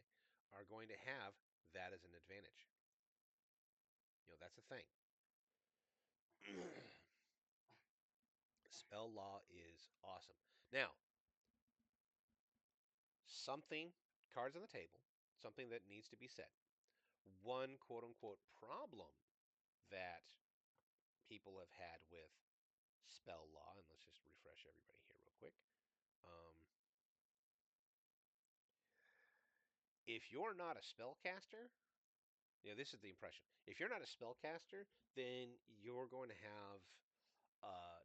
are going to have that as an advantage. That's a thing. Spell law is awesome. Now, something, cards on the table, something that needs to be said. One quote unquote problem that people have had with spell law, and let's just refresh everybody here real quick. Um, if you're not a spellcaster, this is the impression. If you're not a spellcaster, then you're going to have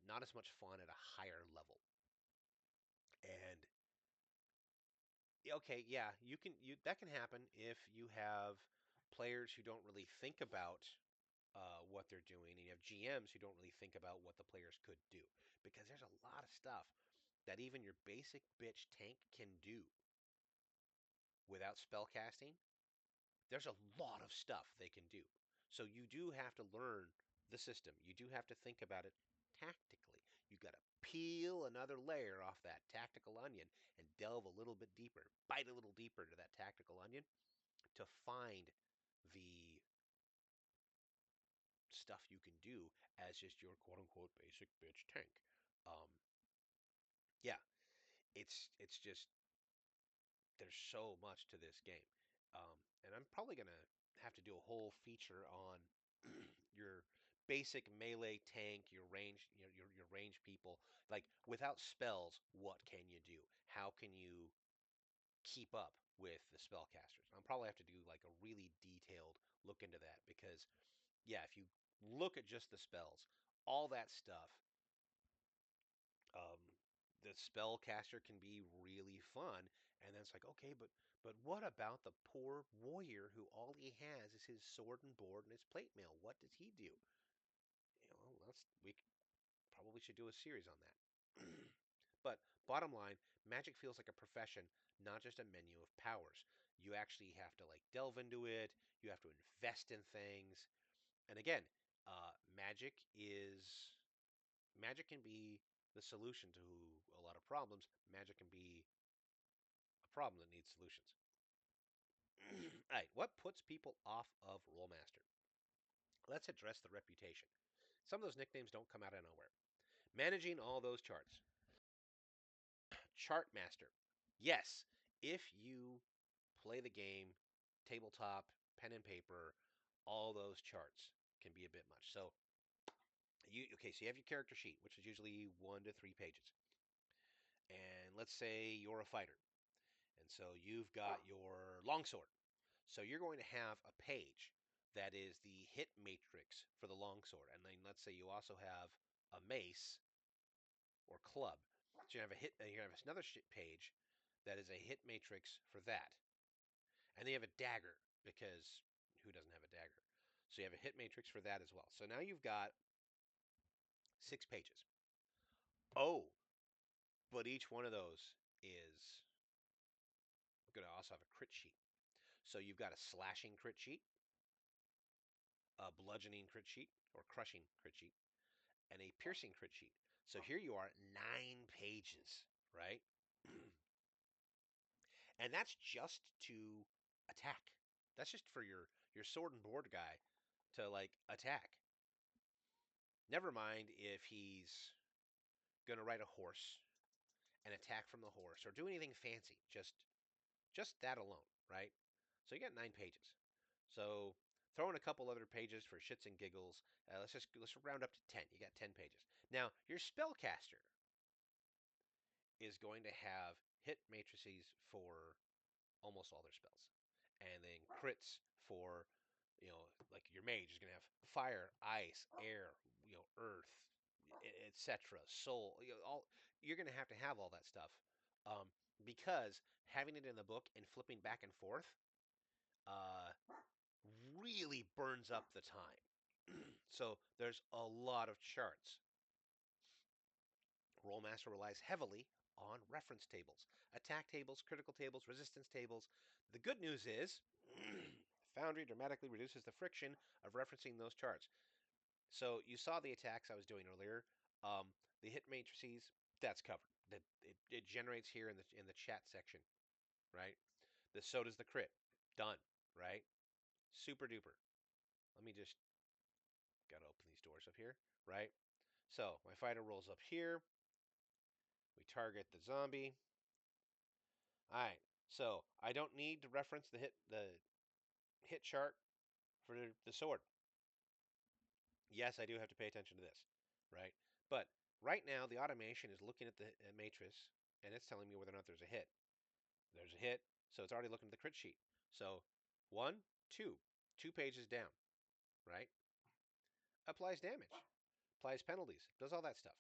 not as much fun at a higher level. And okay, yeah, you that can happen if you have players who don't really think about what they're doing, and you have GMs who don't really think about what the players could do, because there's a lot of stuff that even your basic bitch tank can do without spell casting. There's a lot of stuff they can do. So you do have to learn the system. You do have to think about it tactically. You got to peel another layer off that tactical onion and delve a little bit deeper, bite a little deeper to that tactical onion to find the stuff you can do as just your quote unquote basic bitch tank. Um, yeah, it's just there's so much to this game, and I'm probably gonna have to do a whole feature on your basic melee tank, your range, your range people. Like without spells, what can you do? How can you keep up with the spellcasters? I'll probably have to do like a really detailed look into that because yeah, if you look at just the spells, all that stuff, um, the spellcaster can be really fun. And then it's like, okay, but what about the poor warrior who all he has is his sword and board and his plate mail? What does he do? We probably should do a series on that. But bottom line, magic feels like a profession, not just a menu of powers. You actually have to like delve into it. You have to invest in things. And again, magic can be the solution to a lot of problems. Magic can be a problem that needs solutions. All right, what puts people off of Rolemaster? Let's address the reputation. Some of those nicknames don't come out of nowhere. Managing all those charts. ChartMaster. Yes, if you play the game, tabletop, pen and paper, all those charts can be a bit much. So so you have your character sheet, which is usually 1 to 3 pages. And let's say you're a fighter. And so you've got your longsword. So you're going to have a page that is the hit matrix for the longsword. And then let's say you also have a mace or club. So you have another page that is a hit matrix for that. And then you have a dagger because who doesn't have a dagger? So you have a hit matrix for that as well. So now you've got 6 pages. Oh, but each one of those is going to also have a crit sheet. So you've got a slashing crit sheet, a bludgeoning crit sheet or crushing crit sheet, and a piercing crit sheet. So here you are, 9 pages, right? And that's just to attack. That's just for your sword and board guy to like attack. Never mind if he's gonna ride a horse and attack from the horse or do anything fancy. Just that alone, right? So you got 9 pages. So throw in a couple other pages for shits and giggles. Let's round up to 10. You got 10 pages. Now your spellcaster is going to have hit matrices for almost all their spells, and then crits for, like your mage is going to have fire, ice, air, earth, etc. Soul. All you're going to have all that stuff, um, because having it in the book and flipping back and forth uh, really burns up the time. So there's a lot of charts. Rolemaster relies heavily on reference tables, attack tables, critical tables, resistance tables. The good news is Foundry dramatically reduces the friction of referencing those charts. So you saw the attacks I was doing earlier. The hit matrices, that's covered. It generates here in the chat section, right? So does the crit. Done, right? Super duper. Let me just gotta open these doors up here, right? So my fighter rolls up here. We target the zombie. All right. So I don't need to reference the hit chart for the sword. Yes, I do have to pay attention to this, right? But right now the automation is looking at the matrix and it's telling me whether or not there's a hit. There's a hit, so it's already looking at the crit sheet. So 1, 2, 2 pages down, right? Applies damage, applies penalties, does all that stuff.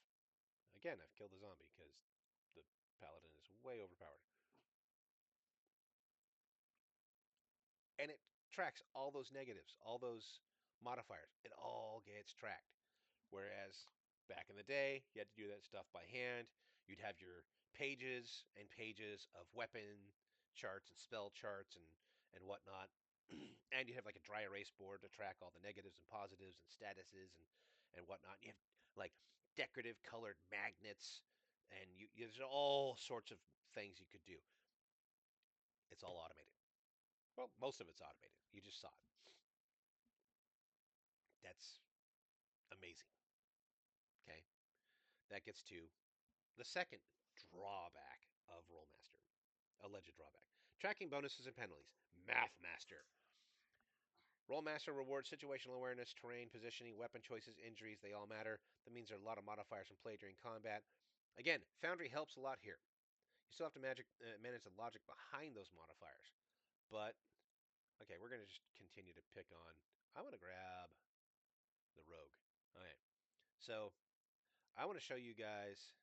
Again, I've killed the zombie because the paladin is way overpowered. And it tracks all those negatives, all those modifiers. It all gets tracked. Whereas back in the day, you had to do that stuff by hand. You'd have your pages and pages of weapon charts and spell charts and whatnot. And you have like a dry erase board to track all the negatives and positives and statuses and whatnot. You have like decorative colored magnets, and there's all sorts of things you could do. It's all automated. Well, most of it's automated. You just saw it. That's amazing. Okay. That gets to the second drawback of Rolemaster. Alleged drawback. Tracking bonuses and penalties. MathMaster. Rolemaster rewards situational awareness, terrain, positioning, weapon choices, injuries. They all matter. That means there are a lot of modifiers in play during combat. Again, Foundry helps a lot here. You still have to manage the logic behind those modifiers. But, okay, we're going to just continue to pick on. I want to grab the rogue. All right. So, I want to show you guys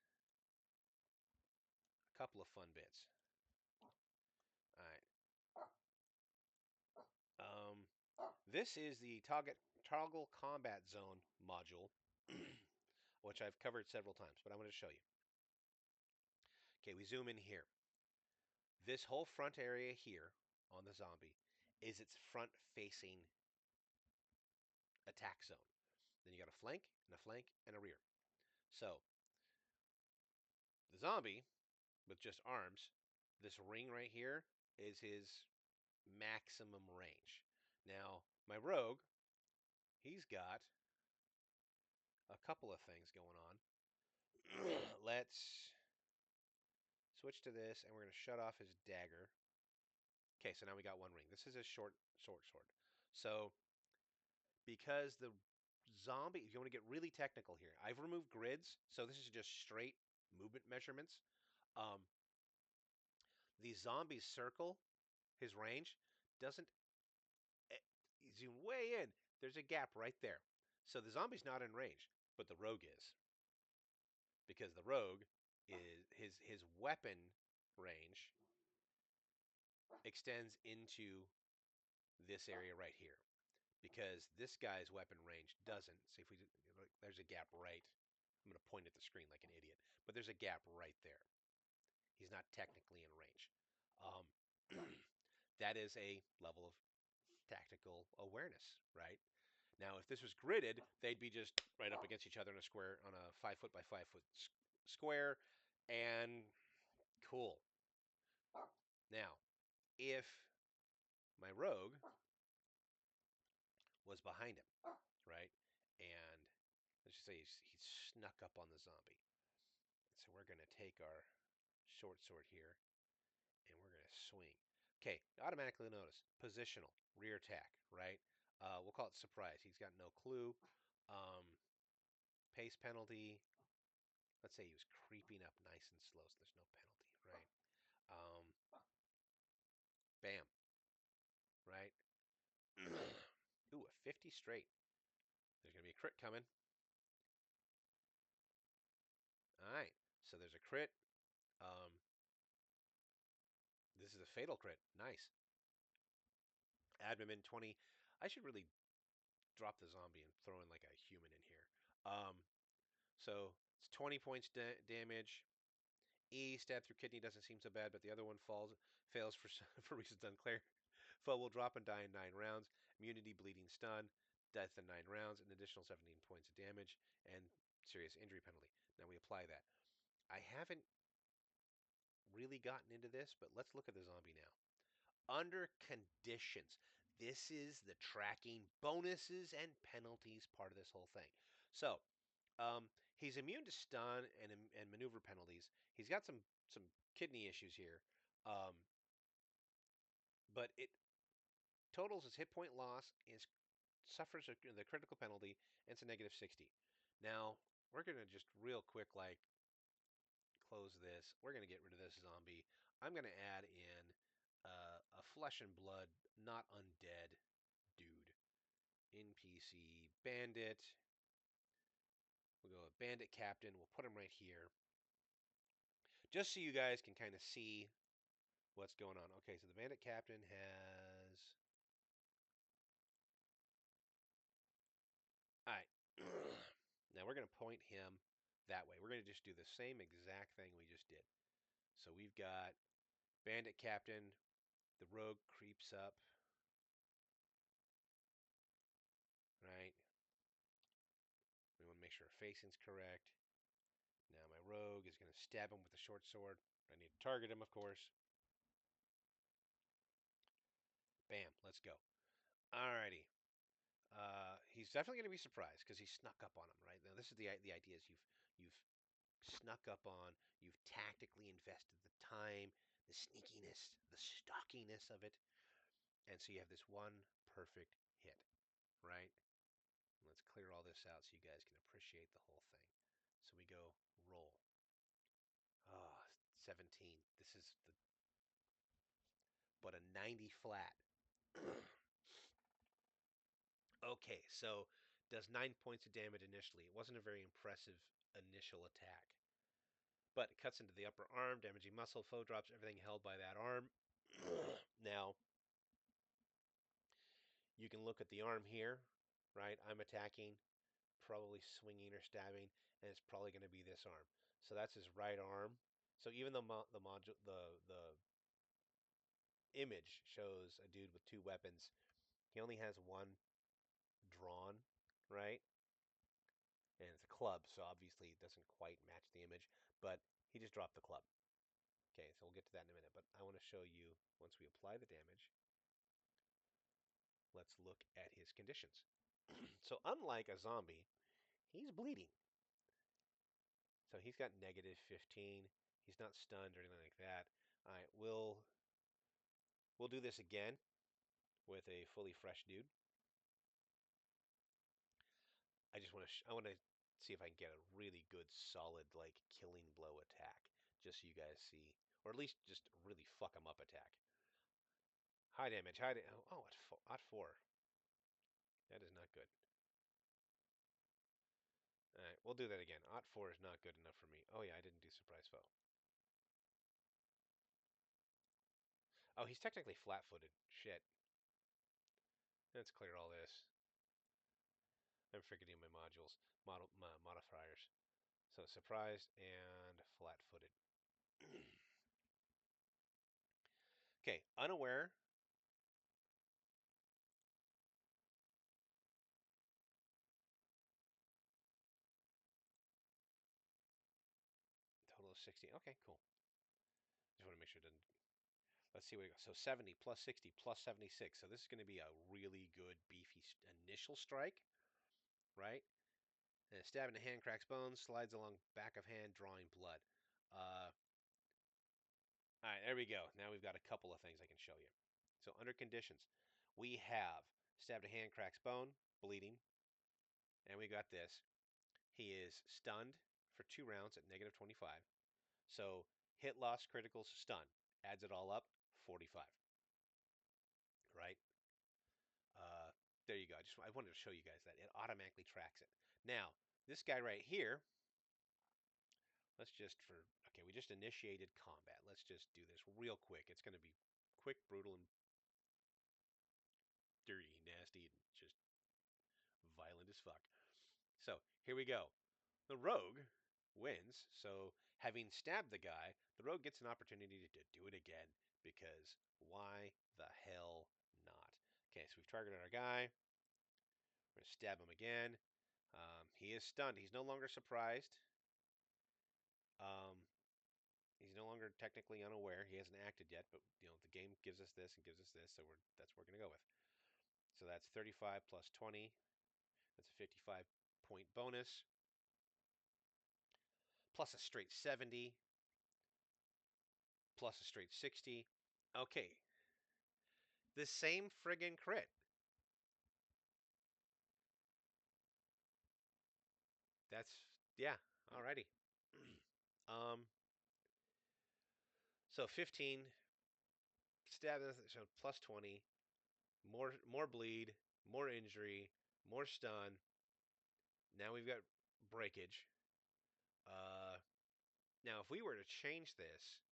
a couple of fun bits. All right. This is the toggle combat zone module, which I've covered several times, but I want to show you. Okay, we zoom in here. This whole front area here on the zombie is its front-facing attack zone. Then you got a flank and a flank and a rear. So the zombie with just arms, this ring right here is his maximum range. Now, my rogue, he's got a couple of things going on. Let's switch to this, and we're going to shut off his dagger. Okay, so now we got one ring. This is a short sword. So, because the zombie, if you want to get really technical here, I've removed grids, so this is just straight movement measurements. Um, the zombie's circle, his range, doesn't zoom way in. There's a gap right there. So the zombie's not in range, but the rogue is. Because the rogue is his weapon range extends into this area right here, because this guy's weapon range doesn't. See if we there's a gap right. I'm going to point at the screen like an idiot, but there's a gap right there. He's not technically in range. That is a level of tactical awareness, right? Now, if this was gridded, they'd be just right up against each other in a square on a 5 foot by 5 foot square, and cool. Now, if my rogue was behind him, right, and let's just say he snuck up on the zombie, so we're going to take our short sword here, and we're going to swing. Okay, automatically notice positional rear attack, right? We'll call it surprise. He's got no clue. Pace penalty. Let's say he was creeping up nice and slow, so there's no penalty, right? Um, Bam, right? Ooh, a 50 straight. There's going to be a crit coming. All right, so there's a crit. Um, this is a fatal crit. Nice. Admin 20. I should really drop the zombie and throw in like a human in here. So it's 20 points damage. Stab through kidney doesn't seem so bad, but the other one fails for for reasons unclear. Foe will drop and die in 9 rounds. Immunity, bleeding, stun, death in 9 rounds, an additional 17 points of damage, and serious injury penalty. Now we apply that. I haven't really gotten into this, but let's look at the zombie now. Under conditions. This is the tracking bonuses and penalties part of this whole thing. So, he's immune to stun and maneuver penalties. He's got some kidney issues here, um, but it totals his hit point loss, is suffers the critical penalty, and it's a negative 60. Now we're gonna just real quick like close this. We're gonna get rid of this zombie. I'm gonna add in a flesh and blood, not undead dude. NPC bandit. We'll go with bandit captain. We'll put him right here, just so you guys can kind of see what's going on. Okay, so the bandit captain has. All right. Now we're going to point him that way. We're going to just do the same exact thing we just did. So we've got bandit captain. The rogue creeps up. Right. We want to make sure our facing's correct. Now my rogue is going to stab him with the short sword. I need to target him, of course. Bam. Let's go. Alrighty. He's definitely going to be surprised because he snuck up on him, right? Now this is the idea is you've snuck up on, you've tactically invested the time, the sneakiness, the stalkiness of it, and so you have this one perfect hit, right? Let's clear all this out so you guys can appreciate the whole thing. So we go roll. Ah, 17. This is the but a 90 flat. Okay, so does 9 points of damage initially. It wasn't a very impressive initial attack. But it cuts into the upper arm, damaging muscle. Foe drops everything held by that arm. Now, you can look at the arm here, right? I'm attacking, probably swinging or stabbing, and it's probably going to be this arm. So that's his right arm. So even though the image shows a dude with two weapons, he only has one drawn, right? And it's a club, so obviously it doesn't quite match the image, but he just dropped the club. Okay, so we'll get to that in a minute, but I want to show you once we apply the damage. Let's look at his conditions. So unlike a zombie, he's bleeding. So he's got negative 15. He's not stunned or anything like that. All right, we'll do this again with a fully fresh dude. I want to see if I can get a really good solid like killing blow attack, just so you guys see, or at least just really fuck him up attack. High damage, high damage. Oh, at 4. That is not good. All right, we'll do that again. Ot 4 is not good enough for me. Oh yeah, I didn't do surprise foe. Oh, he's technically flat-footed. Shit. Let's clear all this. I'm forgetting my modifiers. So surprised and flat-footed. Okay, unaware. plus 60. Okay, cool. Just want to make sure it doesn't. Let's see what we got. So 70 plus 60 plus 76. So this is going to be a really good, beefy initial strike, right? And stab in the hand, cracks bones, slides along back of hand, drawing blood. All right, there we go. Now we've got a couple of things I can show you. So under conditions, we have stabbed a hand, cracks bone, bleeding, and we got this. He is stunned for 2 rounds at negative 25. So hit, loss, criticals, stun. Adds it all up, 45. Right? Uh, there you go. I wanted to show you guys that. It automatically tracks it. Now, this guy right here, let's just okay, we just initiated combat. Let's just do this real quick. It's going to be quick, brutal, and dirty, nasty, and just violent as fuck. So here we go. The rogue wins. So having stabbed the guy, the rogue gets an opportunity to do it again because why the hell not? Okay, so we've targeted our guy. We're going to stab him again. He is stunned. He's no longer surprised. Um, he's no longer technically unaware. He hasn't acted yet, but the game gives us this and gives us this, so that's what we're going to go with. So that's 35 plus 20. That's a 55 point bonus. Plus a straight 70. Plus a straight 60. Okay. The same friggin' crit. That's, yeah, alrighty. um, so 15, stab, so plus 20, more bleed, more injury, more stun. Now we've got breakage. Uh, now if we were to change this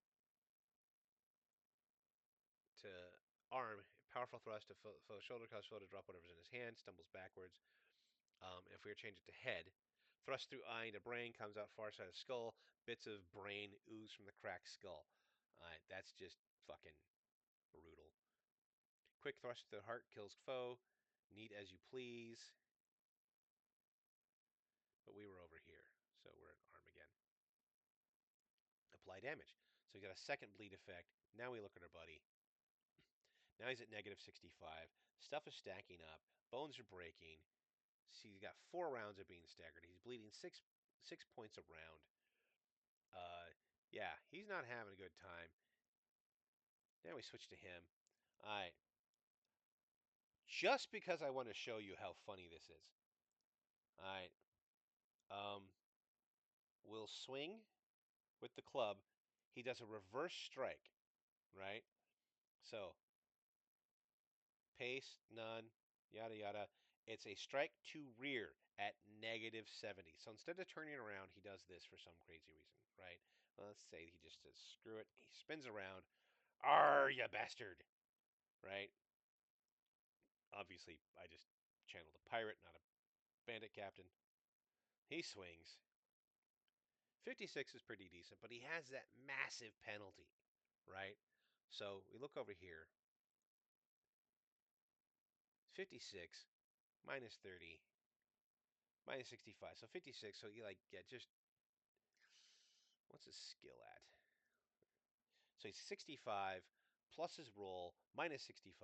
to arm, powerful thrust to shoulder, cause foe to drop whatever's in his hand, stumbles backwards. If we were to change it to head, thrust through eye into brain, comes out far side of skull, bits of brain ooze from the cracked skull. That's just fucking brutal. Quick thrust to the heart, kills foe. Neat as you please. But we were over here, so we're at arm again. Apply damage. So we got a second bleed effect. Now we look at our buddy. Now he's at negative 65. Stuff is stacking up. Bones are breaking. See, he's got 4 rounds of being staggered. He's bleeding six points a round. Yeah, he's not having a good time. Now we switch to him. All right. Just because I want to show you how funny this is. All right. Um, we'll swing with the club. He does a reverse strike, right? So, pace, none, yada, yada. It's a strike to rear at negative 70. So instead of turning around, he does this for some crazy reason, right? Well, let's say he just says, screw it. He spins around. Arr, you bastard, right? Obviously, I just channeled a pirate, not a bandit captain. He swings. 56 is pretty decent, but he has that massive penalty, right? So we look over here. 56 minus 30 minus 65. So 56. So you just what's his skill at? So he's 65 plus his roll minus 65.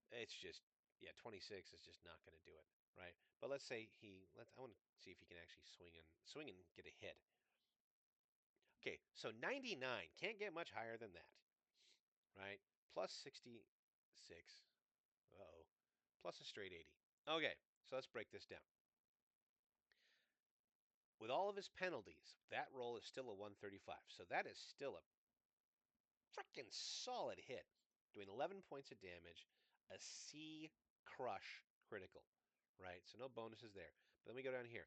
It's just, yeah, 26 is just not going to do it, right? But let's say I want to see if he can actually swing and get a hit. Okay, so 99 can't get much higher than that, right? Plus 66. Uh-oh. Plus a straight 80. Okay, so let's break this down. With all of his penalties, that roll is still a 135. So that is still a freaking solid hit, doing 11 points of damage, a C crush critical, right? So no bonuses there. But then we go down here.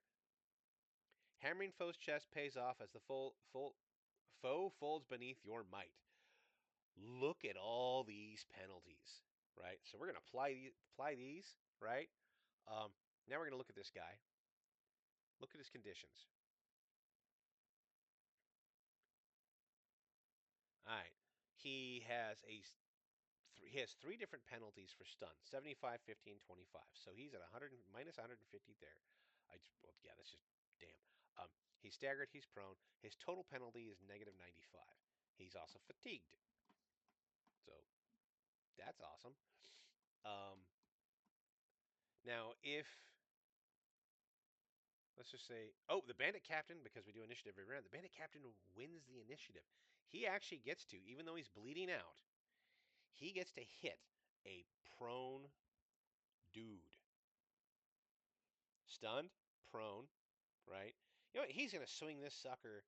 Hammering foe's chest pays off as the foe folds beneath your might. Look at all these penalties, right? So we're going to apply these, right? Now we're going to look at this guy. Look at his conditions. All right. He has he has 3 different penalties for stun: 75, 15, 25. So he's at 100 minus 150 there. Well, yeah, that's just damn. He's staggered, he's prone. His total penalty is negative 95. He's also fatigued. So that's awesome. Um, Now, if, let's just say, oh, the Bandit Captain, because we do initiative every round, the Bandit Captain wins the initiative. He actually gets to, even though he's bleeding out, he gets to hit a prone dude. Stunned, prone, right? You know what? He's going to swing this sucker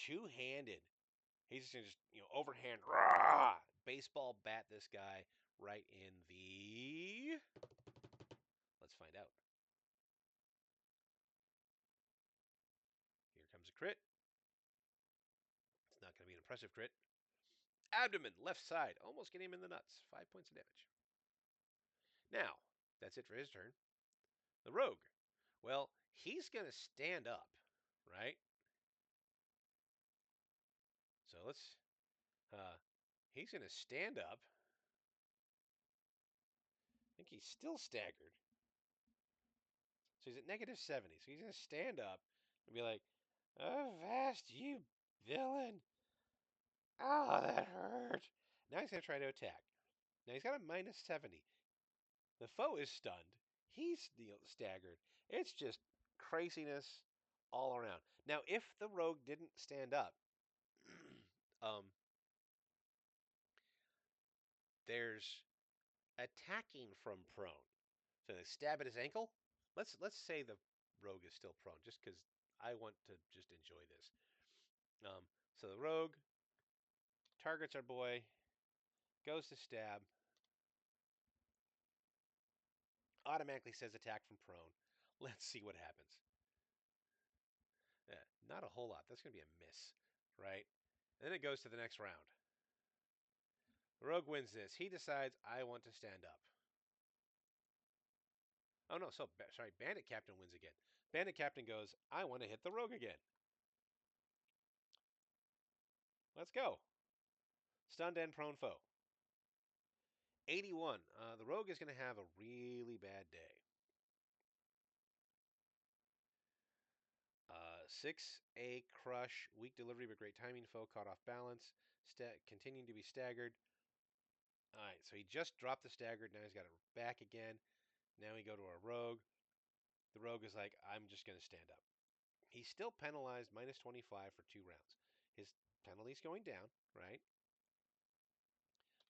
two-handed. He's just going to overhand, rah, baseball bat this guy right in the... Let's find out. Here comes a crit. It's not going to be an impressive crit. Abdomen, left side, almost getting him in the nuts. 5 points of damage. Now, that's it for his turn. The rogue. Well, he's going to stand up, right? So let's, he's going to stand up. I think he's still staggered. So he's at negative 70. So he's going to stand up and be like, Avast, you villain. Oh, that hurt. Now he's going to try to attack. Now he's got a minus 70. The foe is stunned. He's staggered. It's just craziness all around. Now, if the rogue didn't stand up, um, there's attacking from prone. So they stab at his ankle. Let's say the rogue is still prone, just because I want to just enjoy this. So the rogue targets our boy, goes to stab, automatically says attack from prone. Let's see what happens. Not a whole lot. That's going to be a miss, right? And then it goes to the next round. The rogue wins this. He decides, I want to stand up. Oh, no. Sorry. Bandit Captain wins again. Bandit Captain goes, I want to hit the rogue again. Let's go. Stunned and prone foe. 81. The rogue is going to have a really bad day. 6A crush. Weak delivery but great timing. Foe caught off balance. Continuing to be staggered. All right. So he just dropped the staggered. Now he's got it back again. Now we go to our rogue. The rogue is like, I'm just going to stand up. He's still penalized minus 25 for 2 rounds. His penalty's going down, right?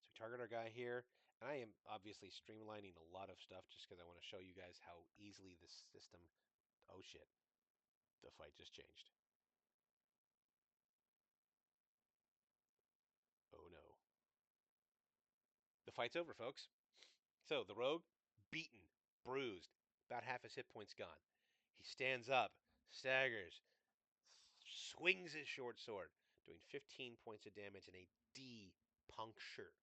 So we target our guy here. And I am obviously streamlining a lot of stuff just because I want to show you guys how easily this system... Oh, shit. The fight just changed. Oh, no. The fight's over, folks. So the rogue, beaten, bruised, about half his hit points gone. He stands up, staggers, swings his short sword, doing 15 points of damage and a D puncture.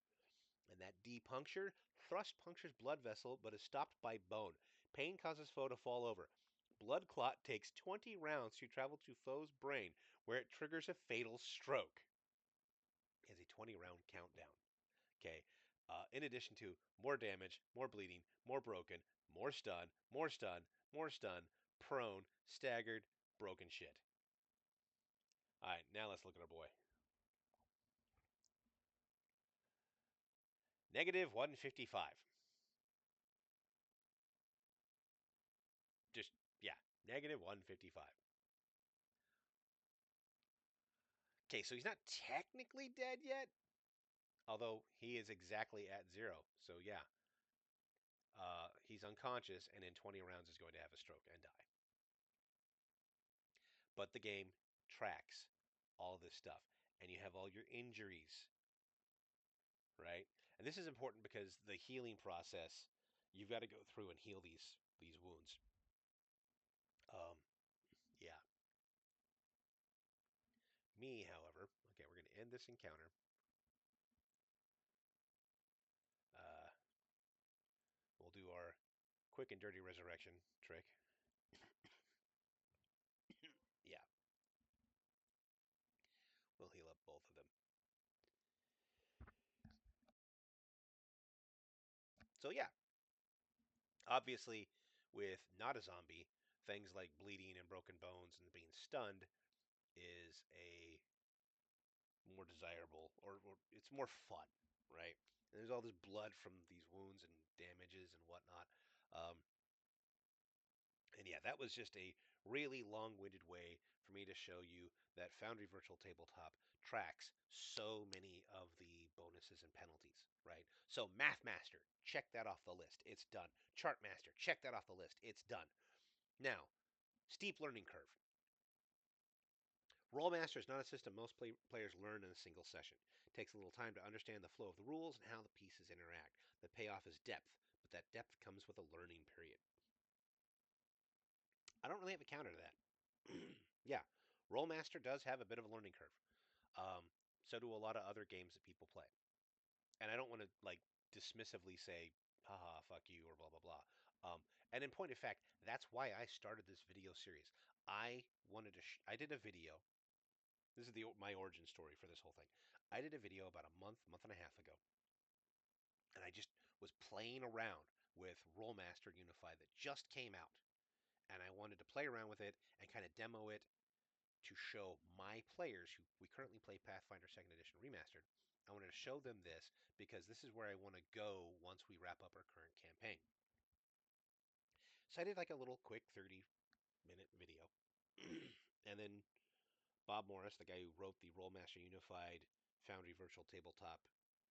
And that D puncture, thrust punctures blood vessel but is stopped by bone. Pain causes foe to fall over. Blood clot takes 20 rounds to travel to foe's brain where it triggers a fatal stroke. It has a 20 round countdown. Okay. In addition to more damage, more bleeding, more broken, more stun, more stun, more stun, prone, staggered, broken shit. All right, now let's look at our boy. Negative 155. Just, yeah, negative 155. Okay, so he's not technically dead yet, although he is exactly at 0. So, yeah, he's unconscious and in 20 rounds is going to have a stroke and die. But the game tracks all this stuff, and you have all your injuries, right? And this is important because the healing process, you've got to go through and heal these wounds. Yeah. Me, however, okay, we're going to end this encounter. Uh, we'll do our quick and dirty resurrection trick. Yeah, we'll heal up both of them. So yeah, obviously, with not a zombie, things like bleeding and broken bones and being stunned is a more desirable, or it's more fun, right? And there's all this blood from these wounds and damages and whatnot. Um, and yeah, that was just a really long-winded way for me to show you that Foundry Virtual Tabletop tracks so many of the bonuses and penalties, right? So MathMaster, check that off the list. It's done. ChartMaster, check that off the list. It's done. Now, steep learning curve. Rolemaster is not a system most players learn in a single session. It takes a little time to understand the flow of the rules and how the pieces interact. The payoff is depth, but that depth comes with a learning period. I don't really have a counter to that. Yeah, Rolemaster does have a bit of a learning curve. Um, so do a lot of other games that people play. And I don't want to like dismissively say, haha, fuck you, or blah, blah, blah. And in point of fact, that's why I started this video series. I wanted to, I did a video. This is my origin story for this whole thing. I did a video about a month and a half ago, and I just was playing around with Rolemaster Unified that just came out, and I wanted to play around with it and kind of demo it to show my players who we currently play Pathfinder 2nd Edition Remastered. I wanted to show them this because this is where I want to go once we wrap up our current campaign. So I did like a little quick 30-minute video. And then Bob Morris, the guy who wrote the Rolemaster Unified Foundry Virtual Tabletop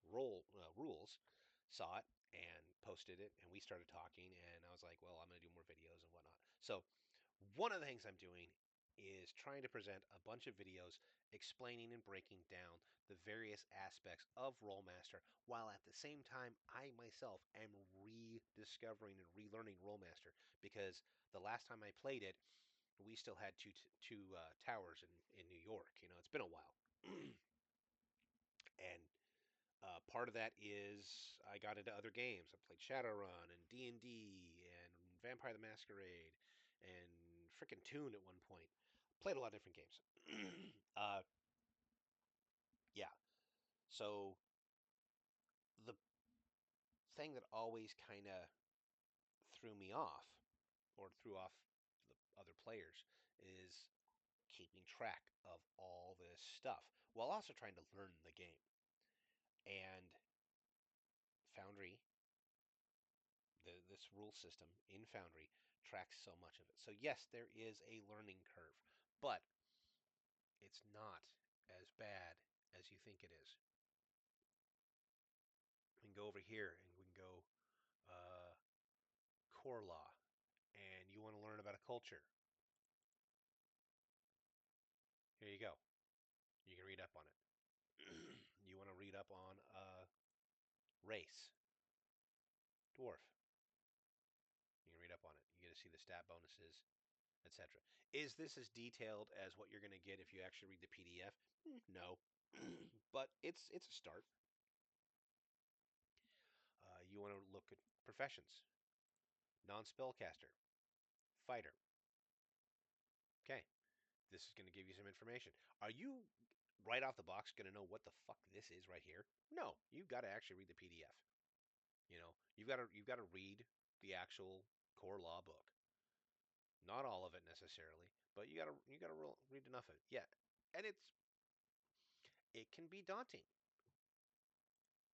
rules, saw it and posted it, and we started talking. And I was like, well, I'm going to do more videos and whatnot. So one of the things I'm doing is trying to present a bunch of videos explaining and breaking down the various aspects of Rolemaster, while at the same time I myself am rediscovering and relearning Rolemaster, because the last time I played it, we still had two towers in New York. You know, it's been a while, and part of that is I got into other games. I played Shadowrun and D&D and Vampire the Masquerade and frickin' Toon at one point. Played a lot of different games. uh, yeah. So the thing that always kind of threw me off, or threw off the other players, is keeping track of all this stuff while also trying to learn the game. And Foundry, this rule system in Foundry, tracks so much of it. So yes, there is a learning curve, but it's not as bad as you think it is. We can go over here and we can go uh, core law, and you want to learn about a culture. Here you go. You can read up on it. You want to read up on race, dwarf. You can read up on it. You get to see the stat bonuses, etc. Is this as detailed as what you're going to get if you actually read the PDF? No, but it's a start. You want to look at professions: non-spellcaster, fighter. Okay, this is going to give you some information. Are you right off the box going to know what the fuck this is right here? No, you've got to actually read the PDF. You know, you've got to read the actual core law book. Not all of it necessarily, but you got to read enough of it. Yeah, and it can be daunting,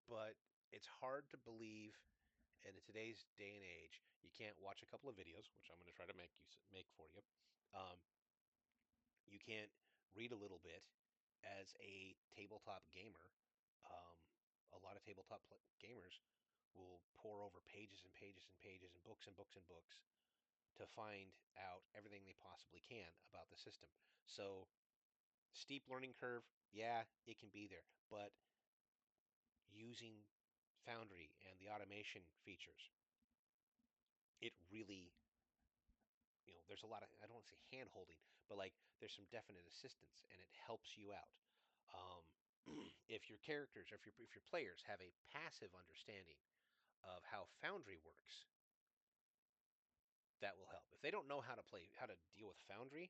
but it's hard to believe. And in today's day and age, you can't watch a couple of videos, which I'm going to try to make for you. Um, you can't read a little bit as a tabletop gamer. Um, a lot of gamers will pour over pages and pages and pages and books and books and books to find out everything they possibly can about the system. So steep learning curve, yeah, it can be there, but using Foundry and the automation features, it really, there's a lot of, I don't want to say hand holding, but like there's some definite assistance and it helps you out. Um, if your characters, if your players have a passive understanding of how Foundry works, that will help. If they don't know how to deal with Foundry,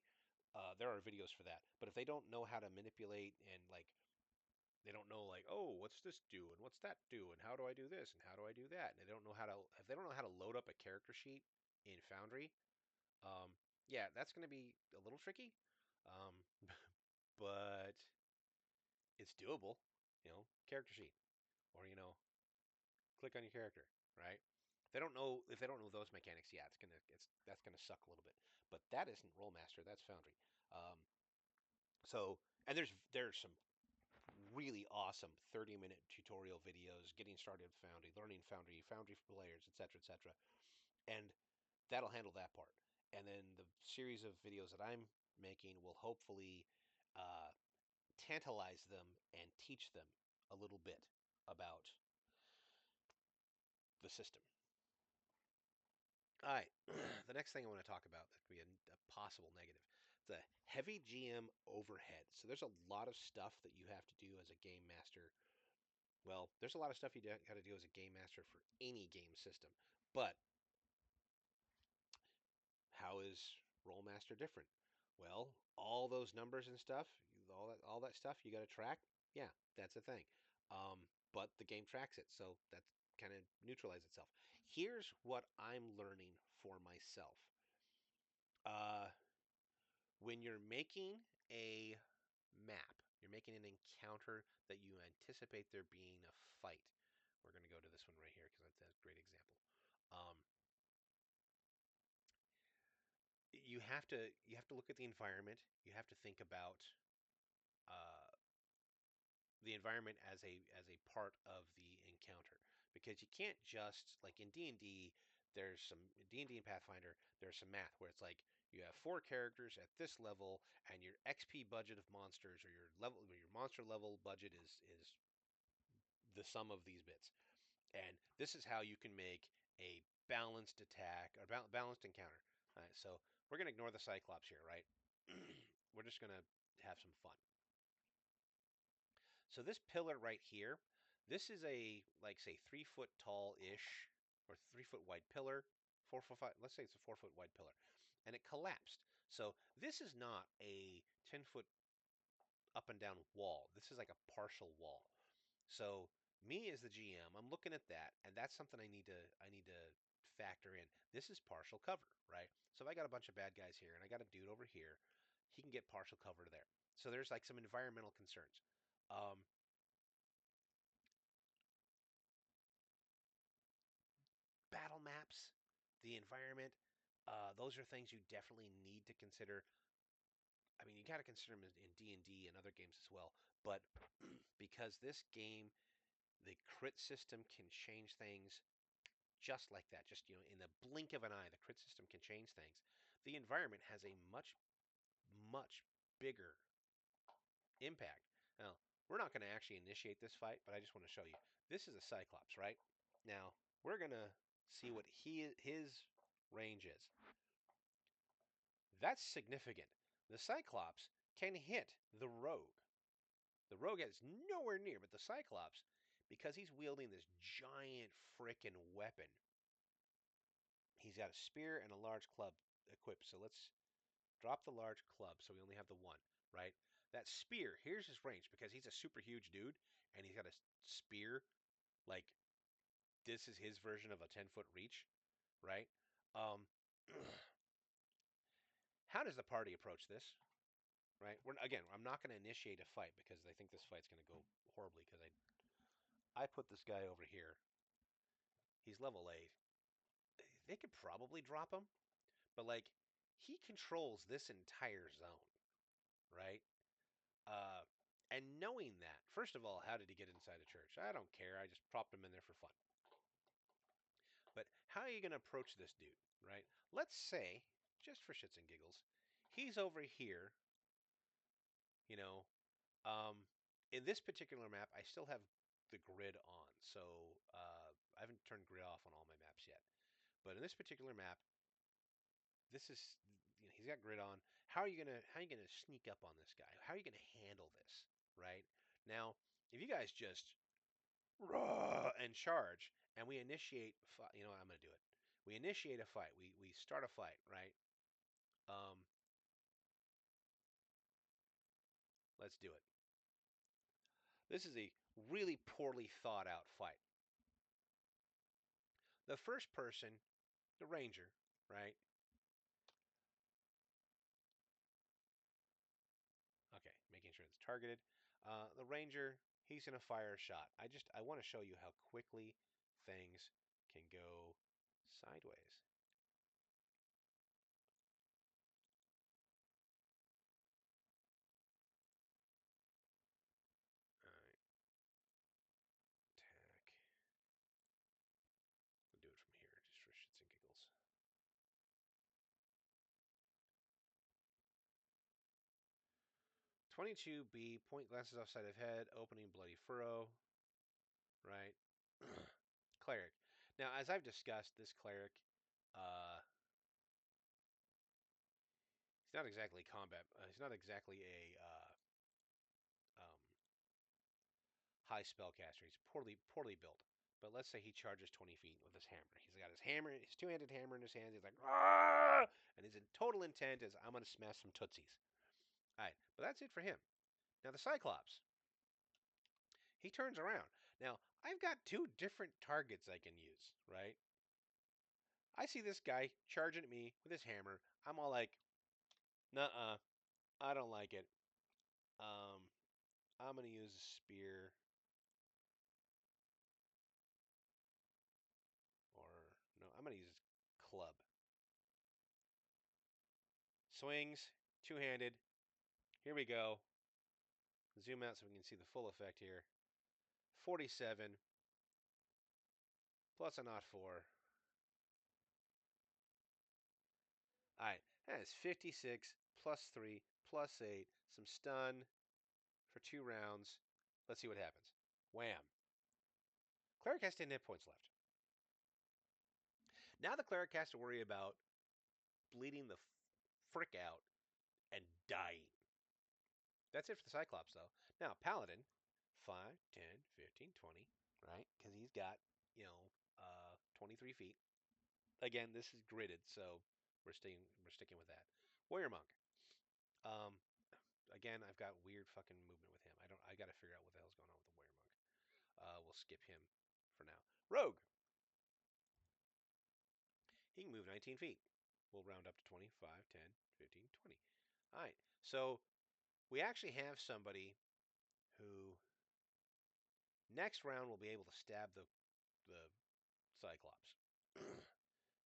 there are videos for that. But if they don't know how to manipulate, and like they don't know like, oh, what's this do and what's that do and how do I do this and how do I do that, and they don't know how to, if they don't know how to load up a character sheet in Foundry, um, Yeah, that's going to be a little tricky, um, but it's doable. Character sheet, or click on your character, right? If they don't know those mechanics, yeah, that's gonna suck a little bit. But that isn't Rolemaster, that's Foundry. Um, so and there's some really awesome 30-minute tutorial videos getting started with Foundry, learning Foundry for players, etc., etc. And that'll handle that part. And then the series of videos that I'm making will hopefully uh, tantalize them and teach them a little bit about the system. All right. The next thing I want to talk about that could be a possible negative. The heavy GM overhead. So there's a lot of stuff that you have to do as a game master. Well, there's a lot of stuff you got to do as a game master for any game system. But how is Rollmaster different? Well, all those numbers and stuff, all that stuff you got to track. Yeah, that's a thing. But the game tracks it, so that kind of neutralizes itself. Here's what I'm learning for myself. Uh, when you're making a map, you're making an encounter that you anticipate there being a fight. We're going to go to this one right here because that's a great example. Um, you have to look at the environment. You have to think about uh, the environment as a part of the encounter because you can't just like in D&D. There's some D&D and Pathfinder. There's some math where it's like you have four characters at this level, and your XP budget of monsters or your monster level budget is the sum of these bits. And this is how you can make a balanced attack or balanced encounter. All right, so we're gonna ignore the Cyclops here, right? We're just gonna have some fun. So this pillar right here, this is a like say 3 foot tall ish or 3 foot wide pillar, 4 foot 5. Let's say it's a 4 foot wide pillar, and it collapsed. So this is not a 10 foot up and down wall. This is like a partial wall. So me as the GM, I'm looking at that, and that's something I need to factor in. This is partial cover, right? So if I got a bunch of bad guys here and I got a dude over here, he can get partial cover there. So there's like some environmental concerns. Um, Battle maps, the environment, those are things you definitely need to consider. I mean, you got to consider them in D&D and D and other games as well. But because this game, the crit system can change things just like that. Just in the blink of an eye, the crit system can change things. The environment has a much, much bigger impact. Now, we're not going to actually initiate this fight, but I just want to show you. This is a Cyclops, right? Now, we're going to see what his range is. That's significant. The Cyclops can hit the Rogue. The Rogue is nowhere near, but the Cyclops, because he's wielding this giant frickin' weapon, he's got a spear and a large club equipped. So let's drop the large club so we only have the one, right? That spear, here's his range because he's a super huge dude and he's got a spear like this is his version of a 10-foot reach, right? Um, how does the party approach this? Right? Again, I'm not going to initiate a fight because I think this fight's going to go horribly because I put this guy over here. He's level 8. They could probably drop him, but like he controls this entire zone, right? Uh, and knowing that, first of all, how did he get inside a church? I don't care. I just propped him in there for fun. But how are you going to approach this dude, right? Let's say, just for shits and giggles, he's over here, you know, Um, in this particular map, I still have the grid on, so I haven't turned grid off on all my maps yet. But in this particular map, this is he's got grid on. How are you gonna sneak up on this guy? How are you gonna handle this? Right now, if you guys just raw and charge, and we initiate, you know what, I'm gonna do it. We initiate a fight. We start a fight, right? Um, let's do it. This is a really poorly thought out fight. The first person, the ranger, right? it's targeted. The ranger, he's going to fire a shot. I want to show you how quickly things can go sideways. All right, attack. We'll do it from here, just for shits and giggles. $22B, point glasses off side of head, opening bloody furrow. Right. Cleric. Now, as I've discussed, this cleric, uh, he's not exactly combat. He's not exactly a um, high spellcaster. He's poorly built. But let's say he charges 20 feet with his hammer. He's got his hammer, his two-handed hammer in his hands. He's like, ah! And his total intent is, I'm going to smash some tootsies. All right, but that's it for him. Now the Cyclops, he turns around. Now I've got two different targets I can use. Right? I see this guy charging at me with his hammer. I'm all like, nuh-uh, I don't like it. Um, I'm going to use a spear. Or, no, I'm going to use club. Swings, two-handed. Here we go. Zoom out so we can see the full effect here. 47 plus a knot 4. All right, that is 56 plus 3 plus 8. Some stun for 2 rounds. Let's see what happens. Wham. Cleric has 10 hit points left. Now the cleric has to worry about bleeding the frick out and dying. That's it for the Cyclops, though. Now, Paladin, 5, 10, 15, 20, right? Because he's got, 23 feet. Again, this is gridded, so we're sticking with that. Warrior Monk. Um, again, I've got weird fucking movement with him. I got to figure out what the hell's going on with the Warrior Monk. We'll skip him for now. Rogue. He can move 19 feet. We'll round up to 25, 10, 15, 20. All right. So we actually have somebody who next round will be able to stab the Cyclops.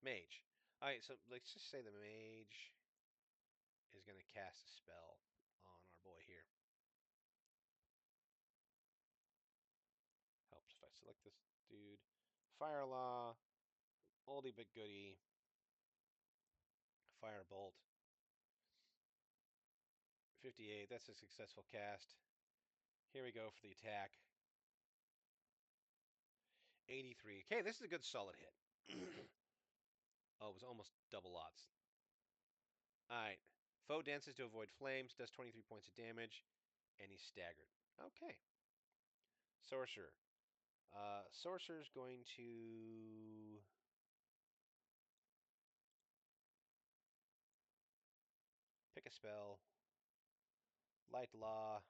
Mage. All right, so let's just say the mage is going to cast a spell on our boy here. Helps if I select this dude. Fire Law, oldie but goodie. Firebolt. 58, that's a successful cast. Here we go for the attack. 83. Okay, this is a good solid hit. Oh, it was almost double odds. Alright. Foe dances to avoid flames, does 23 points of damage, and he's staggered. Okay. Sorcerer. Sorcerer's going to pick a spell. Light Law.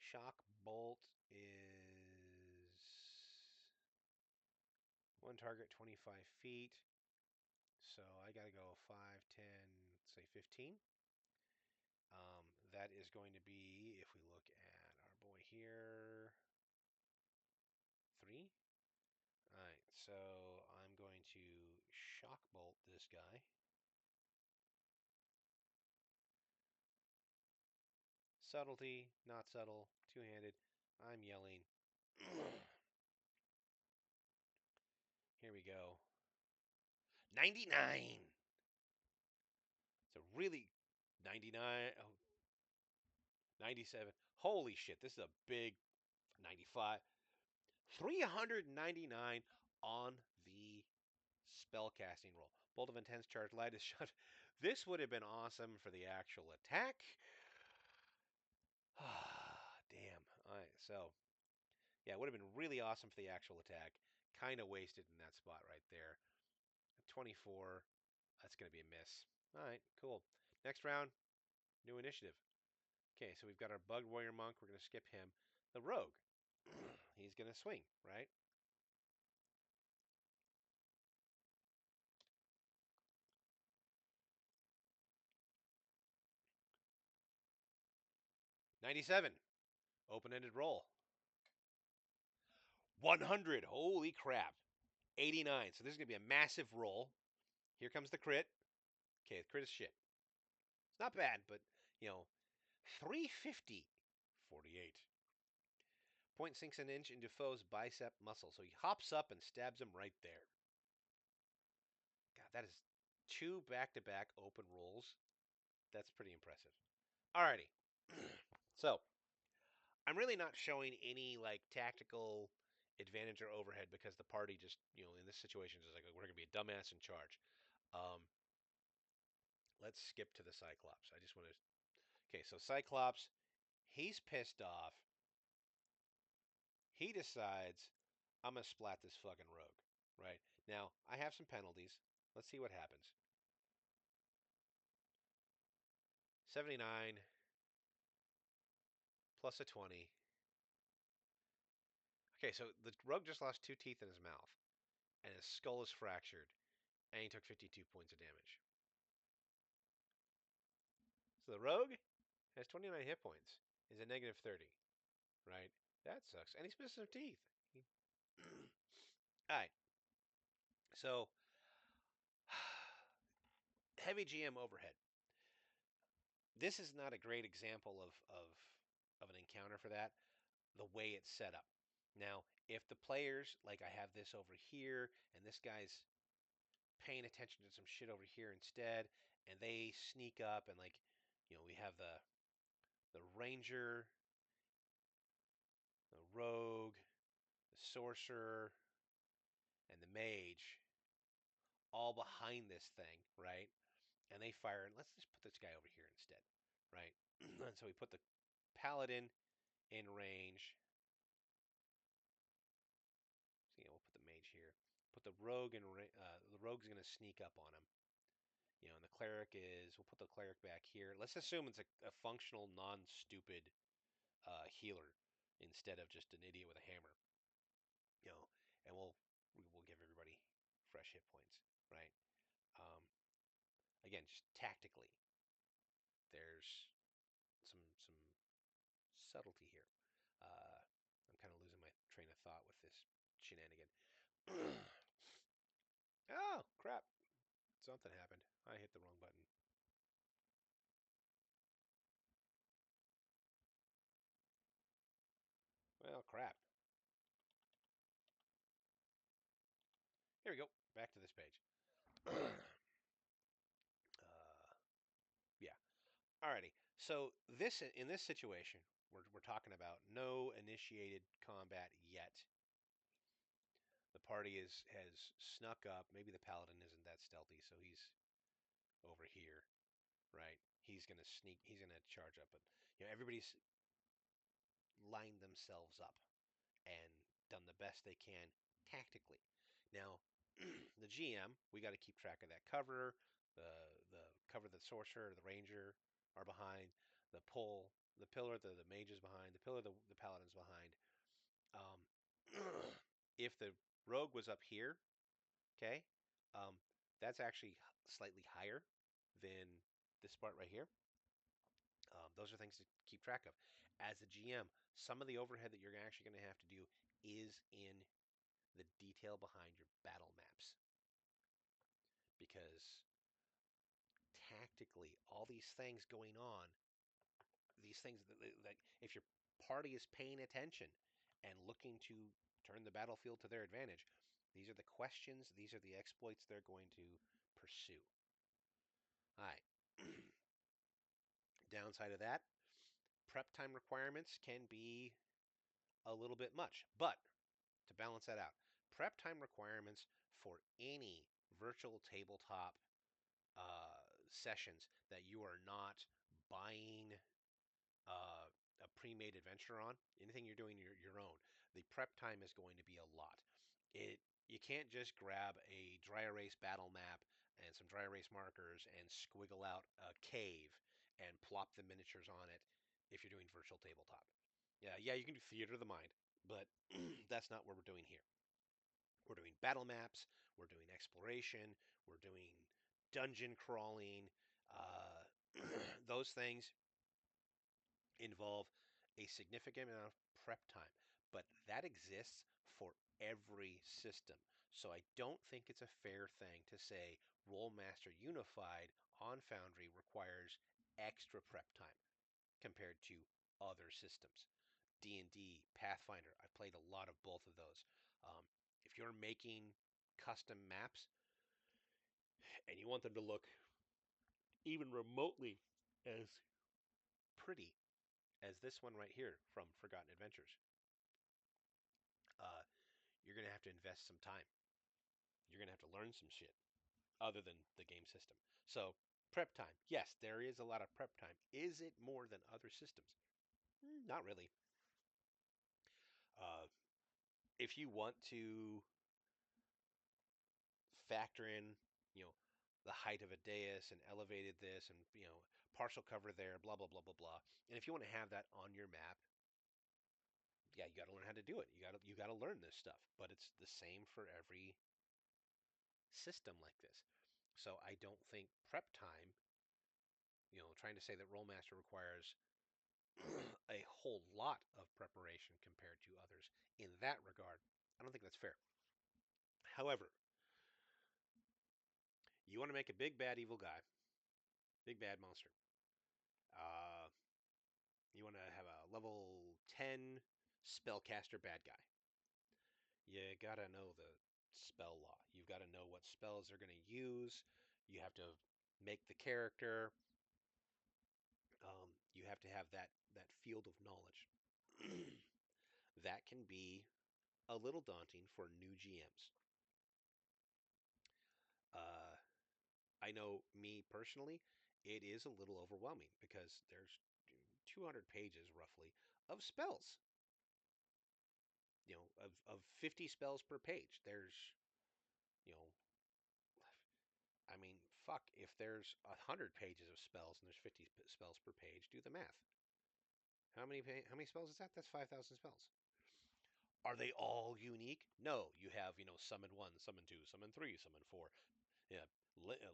Shock Bolt is one target, 25 feet. So I got to go 5, 10, say 15. That is going to be, if we look at our boy here, 3. All right, so I'm going to Shock Bolt this guy. Subtlety, not subtle, two-handed. I'm yelling. Here we go. 99! It's a really 99. Oh, 97. Holy shit, this is a big 95. 399 on the spellcasting roll. Bolt of Intense Charge, Lightest Shot. This would have been awesome for the actual attack. Damn. All right, so yeah, it would have been really awesome for the actual attack. Kind of wasted in that spot right there. 24. That's going to be a miss. All right, cool. Next round, new initiative. Okay, so we've got our Bugged Warrior Monk. We're going to skip him. The Rogue. He's going to swing, right? 97. Open-ended roll. 100. Holy crap. 89. So this is going to be a massive roll. Here comes the crit. Okay, the crit is shit. It's not bad, but, 350. 48. Point sinks an inch into foe's bicep muscle. So he hops up and stabs him right there. God, that is 2 back-to-back open rolls. That's pretty impressive. Alrighty. So, I'm really not showing any, like, tactical advantage or overhead because the party just, in this situation is like, we're going to be a dumbass in charge. Um, let's skip to the Cyclops. I just want to. Okay, so Cyclops, he's pissed off. He decides, I'm going to splat this fucking rogue. Right? Now, I have some penalties. Let's see what happens. 79 plus a 20. Okay, so the rogue just lost 2 teeth in his mouth, and his skull is fractured, and he took 52 points of damage. So the rogue has 29 hit points. Is at negative 30, right? That sucks. And he's missing some teeth. All right. So heavy GM overhead. This is not a great example of an encounter for that. The way it's set up. Now, if the players, like I have this over here, and this guy's paying attention to some shit over here instead, and they sneak up and like, we have the ranger, the rogue, the sorcerer, and the mage all behind this thing, right? And they fire, and let's just put this guy over here instead, right? And so we put the paladin in range. So, we'll put the mage here. Put the rogue in. The rogue's going to sneak up on him. And the cleric is. We'll put the cleric back here. Let's assume it's a functional, non-stupid healer instead of just an idiot with a hammer. And we'll give everybody fresh hit points, right? Um, again, just tactically, there's some subtlety here. I'm kind of losing my train of thought with this shenanigan. Oh, crap. Something happened. I hit the wrong button. Well, crap. Here we go. Back to this page. Yeah. Alrighty. So in this situation, we're talking about no initiated combat yet. The party has snuck up. Maybe the paladin isn't that stealthy, so he's over here, right? He's gonna sneak. He's gonna charge up, but everybody's lined themselves up and done the best they can tactically. Now, the GM, we got to keep track of that cover. The cover, the sorcerer, the ranger are behind. The pillar, the mage is behind. The pillar, the paladin's behind. Um, if the rogue was up here, okay, um, that's actually slightly higher than this part right here. Those are things to keep track of. As a GM, some of the overhead that you're actually going to have to do is in the detail behind your battle maps. Because tactically, all these things going on, these things that if your party is paying attention and looking to turn the battlefield to their advantage, these are the questions, these are the exploits they're going to pursue. All right. Downside of that, prep time requirements can be a little bit much. But to balance that out, prep time requirements for any virtual tabletop sessions that you are not buying uh, a pre-made adventure on, anything you're doing your own, the prep time is going to be a lot. You can't just grab a dry erase battle map and some dry erase markers and squiggle out a cave and plop the miniatures on it if you're doing virtual tabletop. Yeah, you can do theater of the mind, but that's not what we're doing here. We're doing battle maps, we're doing exploration, we're doing dungeon crawling, uh, those things. involve a significant amount of prep time, but that exists for every system. So I don't think it's a fair thing to say Rolemaster Unified on Foundry requires extra prep time compared to other systems. D&D, Pathfinder, I've played a lot of both of those. If you're making custom maps and you want them to look even remotely as pretty as this one right here from Forgotten Adventures, uh, you're going to have to invest some time. You're going to have to learn some shit other than the game system. So, prep time. Yes, there is a lot of prep time. Is it more than other systems? Not really. Uh, if you want to factor in, you know, the height of a dais and elevated this and, partial cover there, blah, blah, blah, blah, blah. And if you want to have that on your map, yeah, you got to learn how to do it. You got to learn this stuff, but it's the same for every system like this. So I don't think prep time, trying to say that Rollmaster requires a whole lot of preparation compared to others in that regard, I don't think that's fair. However, you want to make a big bad evil guy, big bad monster. Uh, you want to have a level 10 spellcaster bad guy. You gotta know the spell law. You've got to know what spells they're going to use. You have to make the character. You have to have that field of knowledge. That can be a little daunting for new GMs. Uh, I know me personally, it is a little overwhelming because there's 200 pages roughly of spells. Of 50 spells per page. There's, you know, I mean, fuck, if there's 100 pages of spells and there's 50 spells per page, do the math. How many spells is that? That's 5,000 spells. Are they all unique? No, you have, summon 1, summon 2, summon 3, summon 4. Yeah,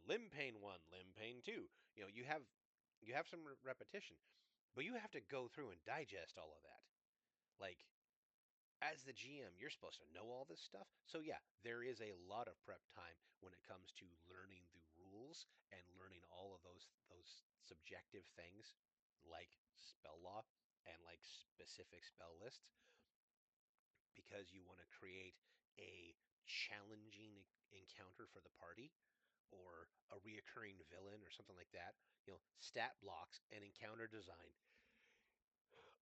limb pain 1, limb pain 2. You have some repetition, but you have to go through and digest all of that. Like, as the GM, you're supposed to know all this stuff. So yeah, there is a lot of prep time when it comes to learning the rules and learning all of those subjective things like spell law and like specific spell lists, because you want to create a challenging encounter for the party or a reoccurring villain or something like that. Stat blocks and encounter design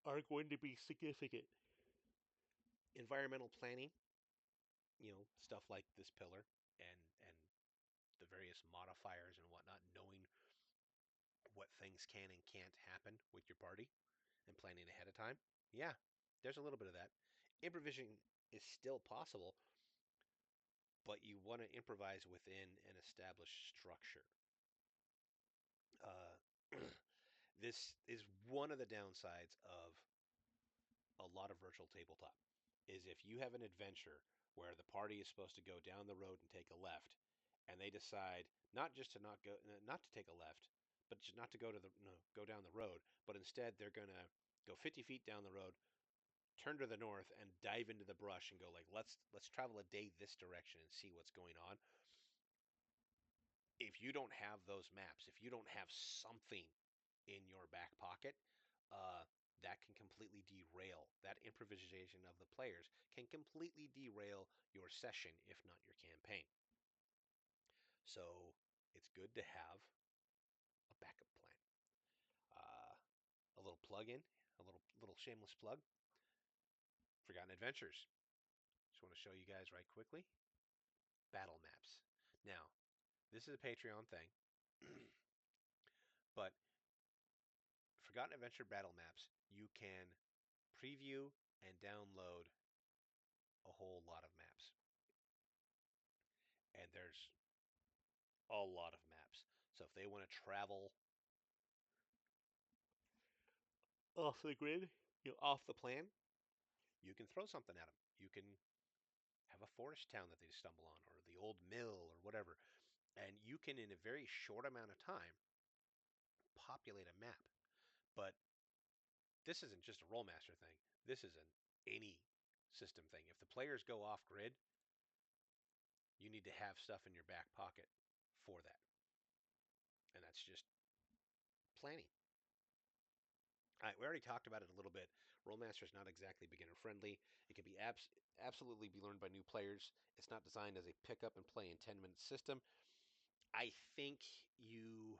are going to be significant. Environmental planning, stuff like this pillar and the various modifiers and whatnot, knowing what things can and can't happen with your party and planning ahead of time. Yeah, there's a little bit of that. Improvisation is still possible, but you want to improvise within an established structure. Uh, this is one of the downsides of a lot of virtual tabletop, is if you have an adventure where the party is supposed to go down the road and take a left, and they decide not to take a left, but just not to go to the no, go down the road, but instead they're gonna go 50 feet down the road, turn to the north, and dive into the brush and go like, let's travel a day this direction and see what's going on. If you don't have those maps, if you don't have something in your back pocket, uh, that can completely derail that improvisation of the players, can completely derail your session, if not your campaign. So it's good to have a backup plan. Uh, a little plug-in, a little shameless plug. Forgotten Adventures. Just want to show you guys right quickly. Battle maps. Now, this is a Patreon thing, but Forgotten Adventure battle maps, you can preview and download a whole lot of maps. And there's a lot of maps. So if they want to travel off the grid, off the plan, you can throw something at them. You can have a forest town that they stumble on, or the old mill, or whatever. And you can, in a very short amount of time, populate a map. But this isn't just a Rolemaster thing. This is an any system thing. If the players go off grid, you need to have stuff in your back pocket for that, and that's just planning. All right, we already talked about it a little bit. Rolemaster is not exactly beginner friendly. It can be absolutely be learned by new players. It's not designed as a pick up and play in 10-minute system. I think you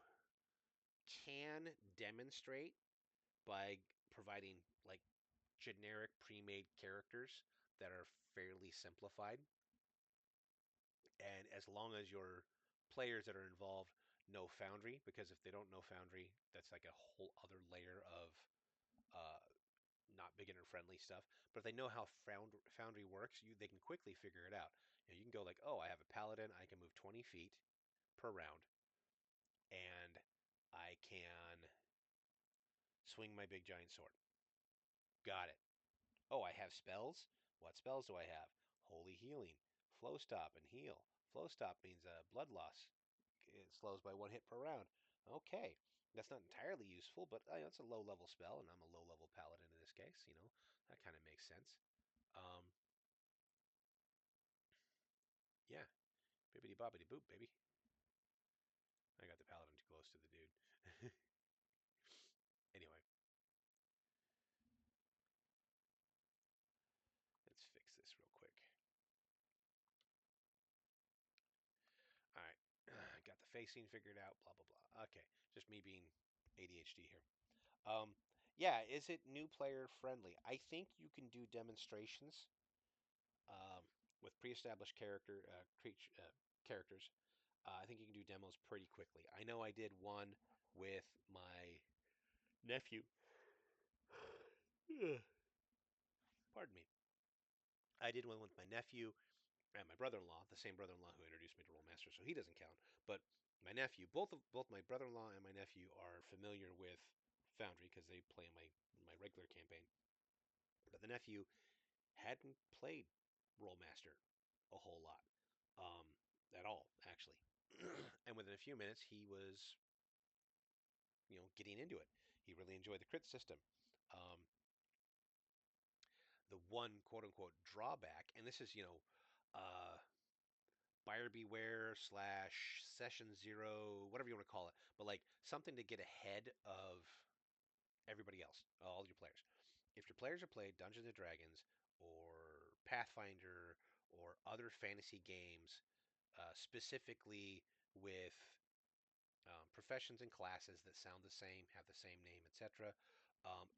can demonstrate by providing like generic pre-made characters that are fairly simplified. And as long as your players that are involved know Foundry, because if they don't know Foundry, that's like a whole other layer of uh, not beginner friendly stuff. But if they know how Foundry works, they can quickly figure it out. You can go like, oh, I have a paladin, I can move 20 feet per round, and I can swing my big giant sword. Got it. Oh, I have spells? What spells do I have? Holy Healing, Flow Stop, and Heal. Flow Stop means blood loss. It slows by 1 hit per round. Okay. That's not entirely useful, but it's a low level spell, and I'm a low level paladin in this case. That kind of makes sense. Um, yeah. Bibbity bobbity boop, baby. I got the paladin too close to the dude. Anyway, let's fix this real quick. All right. Got the facing figured out, blah, blah, blah. Okay. Just me being ADHD here. Um, yeah, is it new player friendly? I think you can do demonstrations um, with pre-established characters. I think you can do demos pretty quickly. I know I did one with my nephew. Pardon me. I did one with my nephew and my brother-in-law, the same brother-in-law who introduced me to Rolemaster, so he doesn't count. But my nephew, both my brother-in-law and my nephew are familiar with Foundry because they play in my regular campaign. But the nephew hadn't played Rolemaster a whole lot, at all, actually. And within a few minutes, he was, getting into it. He really enjoyed the crit system. Um, the one quote unquote drawback, and this is, uh, buyer beware slash session zero, whatever you want to call it, but like something to get ahead of everybody else, all your players. If your players have played Dungeons and Dragons or Pathfinder or other fantasy games, specifically with professions and classes that sound the same, have the same name, etc.,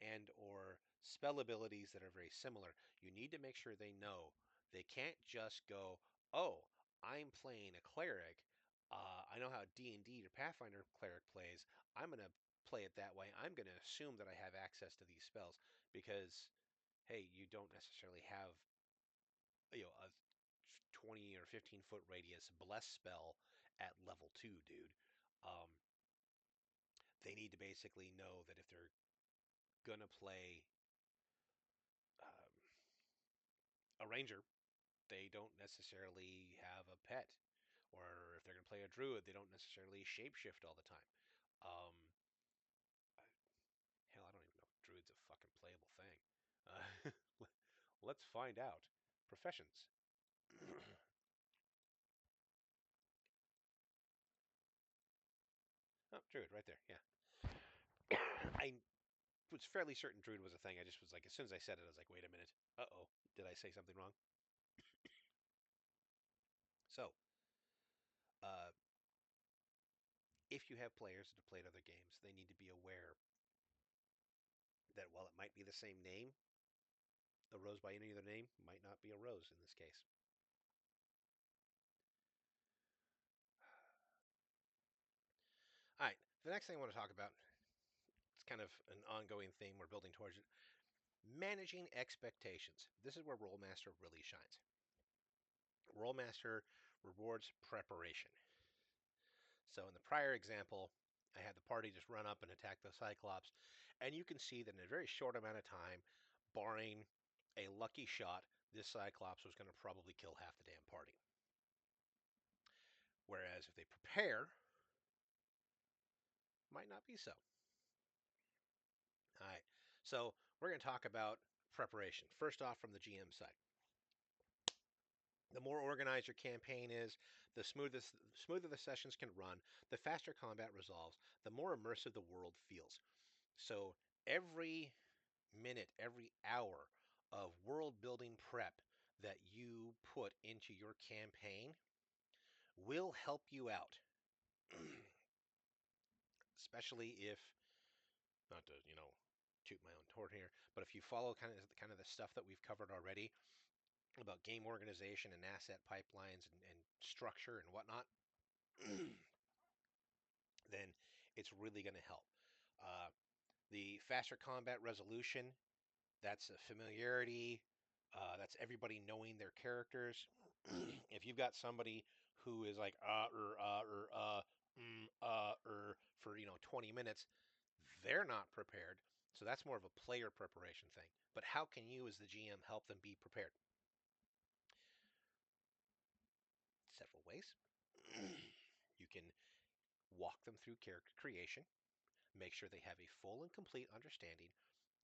and or spell abilities that are very similar, you need to make sure they know. They can't just go, "Oh, I'm playing a cleric. I know how D&D or Pathfinder cleric plays. I'm gonna play it that way. I'm gonna assume that I have access to these spells because, hey, you don't necessarily have a 20 or 15-foot radius bless spell at level 2, dude. Um, they need to basically know that if they're gonna play um, a ranger, they don't necessarily have a pet, or if they're gonna play a druid, they don't necessarily shapeshift all the time. Um, Hell, I don't even know if druid's a fucking playable thing. Let's find out. Professions. Oh, druid, right there. Yeah, I was fairly certain druid was a thing. I just was like, as soon as I said it, I was like, wait a minute. Uh-oh, did I say something wrong? So, uh, if you have players that have played other games, they need to be aware that while it might be the same name, a rose by any other name might not be a rose in this case. All right, the next thing I want to talk about, it's kind of an ongoing theme we're building towards it. Managing expectations. This is where Rolemaster really shines. Rolemaster rewards preparation. So in the prior example, I had the party just run up and attack the Cyclops, and you can see that in a very short amount of time, barring a lucky shot, this Cyclops was going to probably kill half the damn party. Whereas if they prepare, might not be so. All right. So we're going to talk about preparation. First off, from the GM side, the more organized your campaign is, the smoother the sessions can run, the faster combat resolves, the more immersive the world feels. So every minute, every hour of world building prep that you put into your campaign will help you out, especially if, not to toot my own horn here, but if you follow kind of the stuff that we've covered already about game organization and asset pipelines and structure and whatnot, then it's really going to help. Uh, the faster combat resolution, that's a familiarity. That's everybody knowing their characters. If you've got somebody who is like for 20 minutes, they're not prepared. So that's more of a player preparation thing. But how can you, as the GM, help them be prepared? Several ways. You can walk them through character creation, make sure they have a full and complete understanding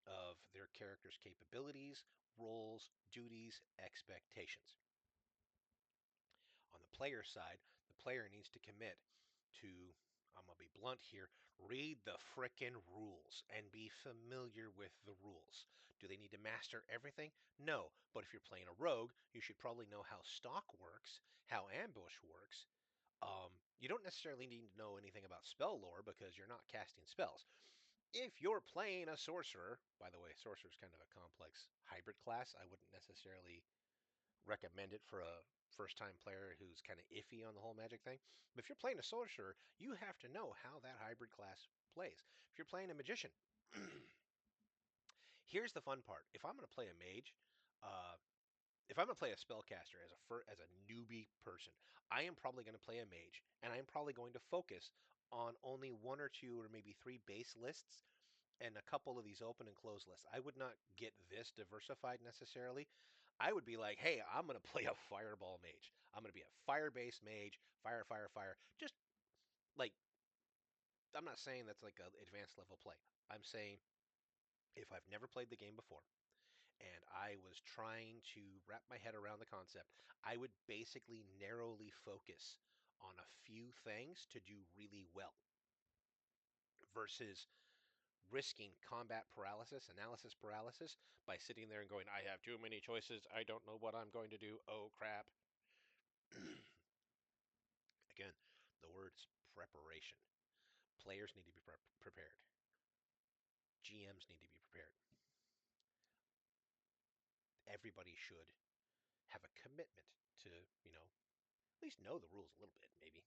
of their character's capabilities, roles, duties, expectations. On the player side, the player needs to commit to, I'm going to be blunt here, read the frickin' rules and be familiar with the rules. Do they need to master everything? No, but if you're playing a rogue, you should probably know how stalk works, how ambush works. You don't necessarily need to know anything about spell lore because you're not casting spells. If you're playing a sorcerer, by the way, sorcerer is kind of a complex hybrid class. I wouldn't necessarily recommend it for a first time player who's kind of iffy on the whole magic thing. But if you're playing a sorcerer, you have to know how that hybrid class plays. If you're playing a magician, here's the fun part. If I'm going to play a mage, uh, if I'm going to play a spellcaster as a newbie person, I am probably going to play a mage, and I'm probably going to focus on only one or two or maybe three base lists and a couple of these open and closed lists. I would not get this diversified necessarily. I would be like, hey, I'm going to play a fireball mage. I'm going to be a fire based mage, fire, fire, fire. Just like, I'm not saying that's like an advanced level play. I'm saying if I've never played the game before and I was trying to wrap my head around the concept, I would basically narrowly focus on a few things to do really well versus risking combat paralysis, analysis paralysis, by sitting there and going, I have too many choices. I don't know what I'm going to do. Oh, crap. Again, the word is preparation. Players need to be prepared. GMs need to be prepared. Everybody should have a commitment to, at least know the rules a little bit, maybe.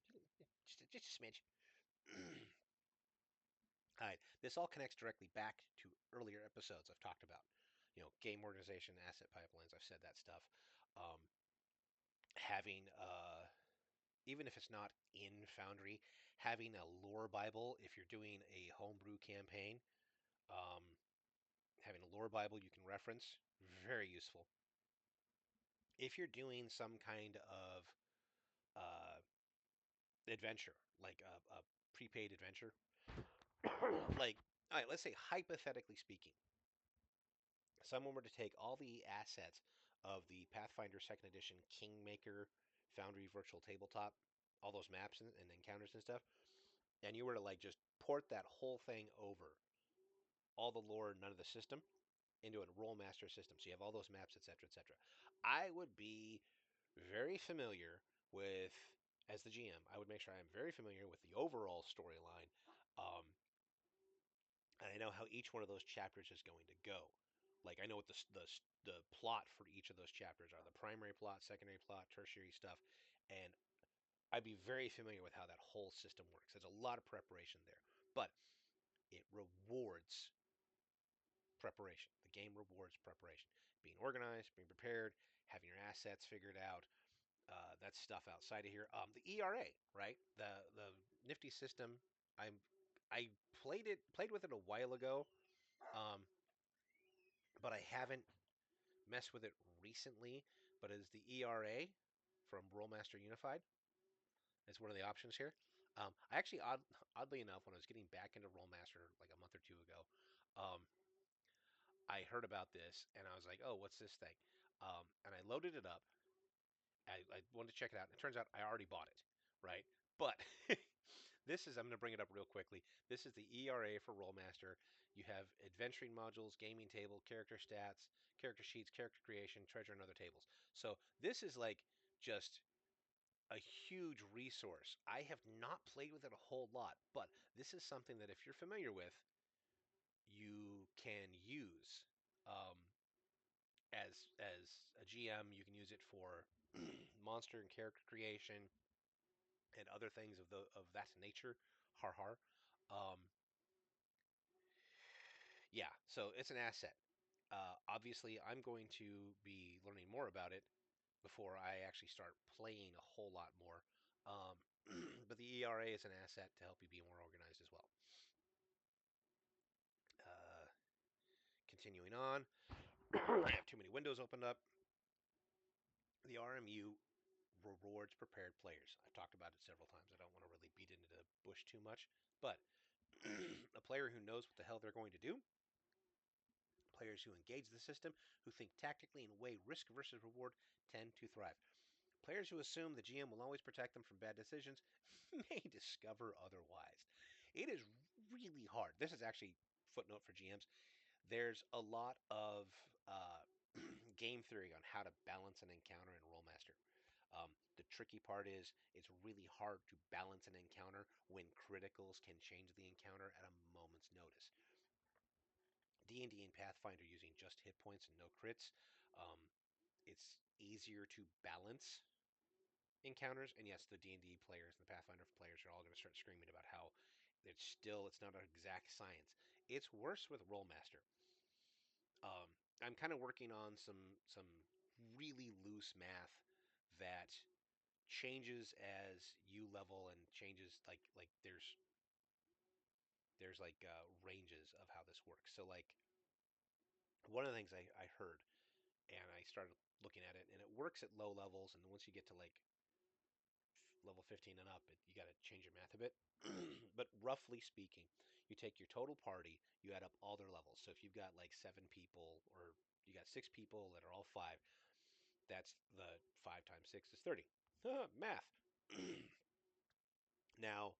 Just a smidge. All right. This all connects directly back to earlier episodes I've talked about. Game organization, asset pipelines. I've said that stuff. Um, having even if it's not in Foundry, having a lore Bible if you're doing a homebrew campaign, um, having a lore Bible you can reference, very useful. If you're doing some kind of uh, adventure, like a prepaid adventure, like, all right, let's say hypothetically speaking, someone were to take all the assets of the Pathfinder Second Edition Kingmaker Foundry Virtual Tabletop, all those maps and encounters and stuff, and you were to like just port that whole thing over, all the lore, none of the system, into a Rolemaster system. So you have all those maps, etc., etc. I would be very familiar with, as the GM, I would make sure I am very familiar with the overall storyline, um, and I know how each one of those chapters is going to go. Like I know what the plot for each of those chapters are: the primary plot, secondary plot, tertiary stuff, and I'd be very familiar with how that whole system works. There's a lot of preparation there, but it rewards preparation. The game rewards preparation. Being organized, being prepared, having your assets figured out. That's stuff outside of here. The ERA, right? The nifty system. I played with it a while ago, um, but I haven't messed with it recently. But it's the ERA from Rolemaster Unified. It's one of the options here. I actually, oddly enough, when I was getting back into Rolemaster like a month or two ago, um, I heard about this and I was like, oh, what's this thing? And I loaded it up. I wanted to check it out. And it turns out I already bought it, right? But this is, I'm going to bring it up real quickly. This is the ERA for Rolemaster. You have adventuring modules, gaming table, character stats, character sheets, character creation, treasure, and other tables. So this is like just a huge resource. I have not played with it a whole lot, but this is something that if you're familiar with, you can use. Um, as a GM, you can use it for monster and character creation and other things of that nature. Har har. Um, yeah, so it's an asset. Obviously, I'm going to be learning more about it before I actually start playing a whole lot more. Um, but the ERA is an asset to help you be more organized as well. Uh, Continuing on, I have too many windows opened up. The RMU rewards prepared players. I've talked about it several times. I don't want to really beat into the bush too much, but a player who knows what the hell they're going to do, players who engage the system, who think tactically and weigh risk versus reward, tend to thrive. Players who assume the GM will always protect them from bad decisions may discover otherwise. It is really hard. This is actually footnote for GMs. There's a lot of uh, game theory on how to balance an encounter in Rolemaster. The tricky part is it's really hard to balance an encounter when criticals can change the encounter at a moment's notice. D&D and Pathfinder using just hit points and no crits, um, it's easier to balance encounters. And yes, the D&D players and the Pathfinder players are all going to start screaming about how it's not an exact science. It's worse with Rolemaster. I'm kind of working on some really loose math that changes as you level and changes like there's like ranges of how this works. So like one of the things I heard and I started looking at it and it works at low levels and once you get to like level 15 and up, you got to change your math a bit. But roughly speaking, you take your total party, you add up all their levels. So if you've got like 7 people or you got 6 people that are all five, that's the 5 times 6 is 30. Math. Now,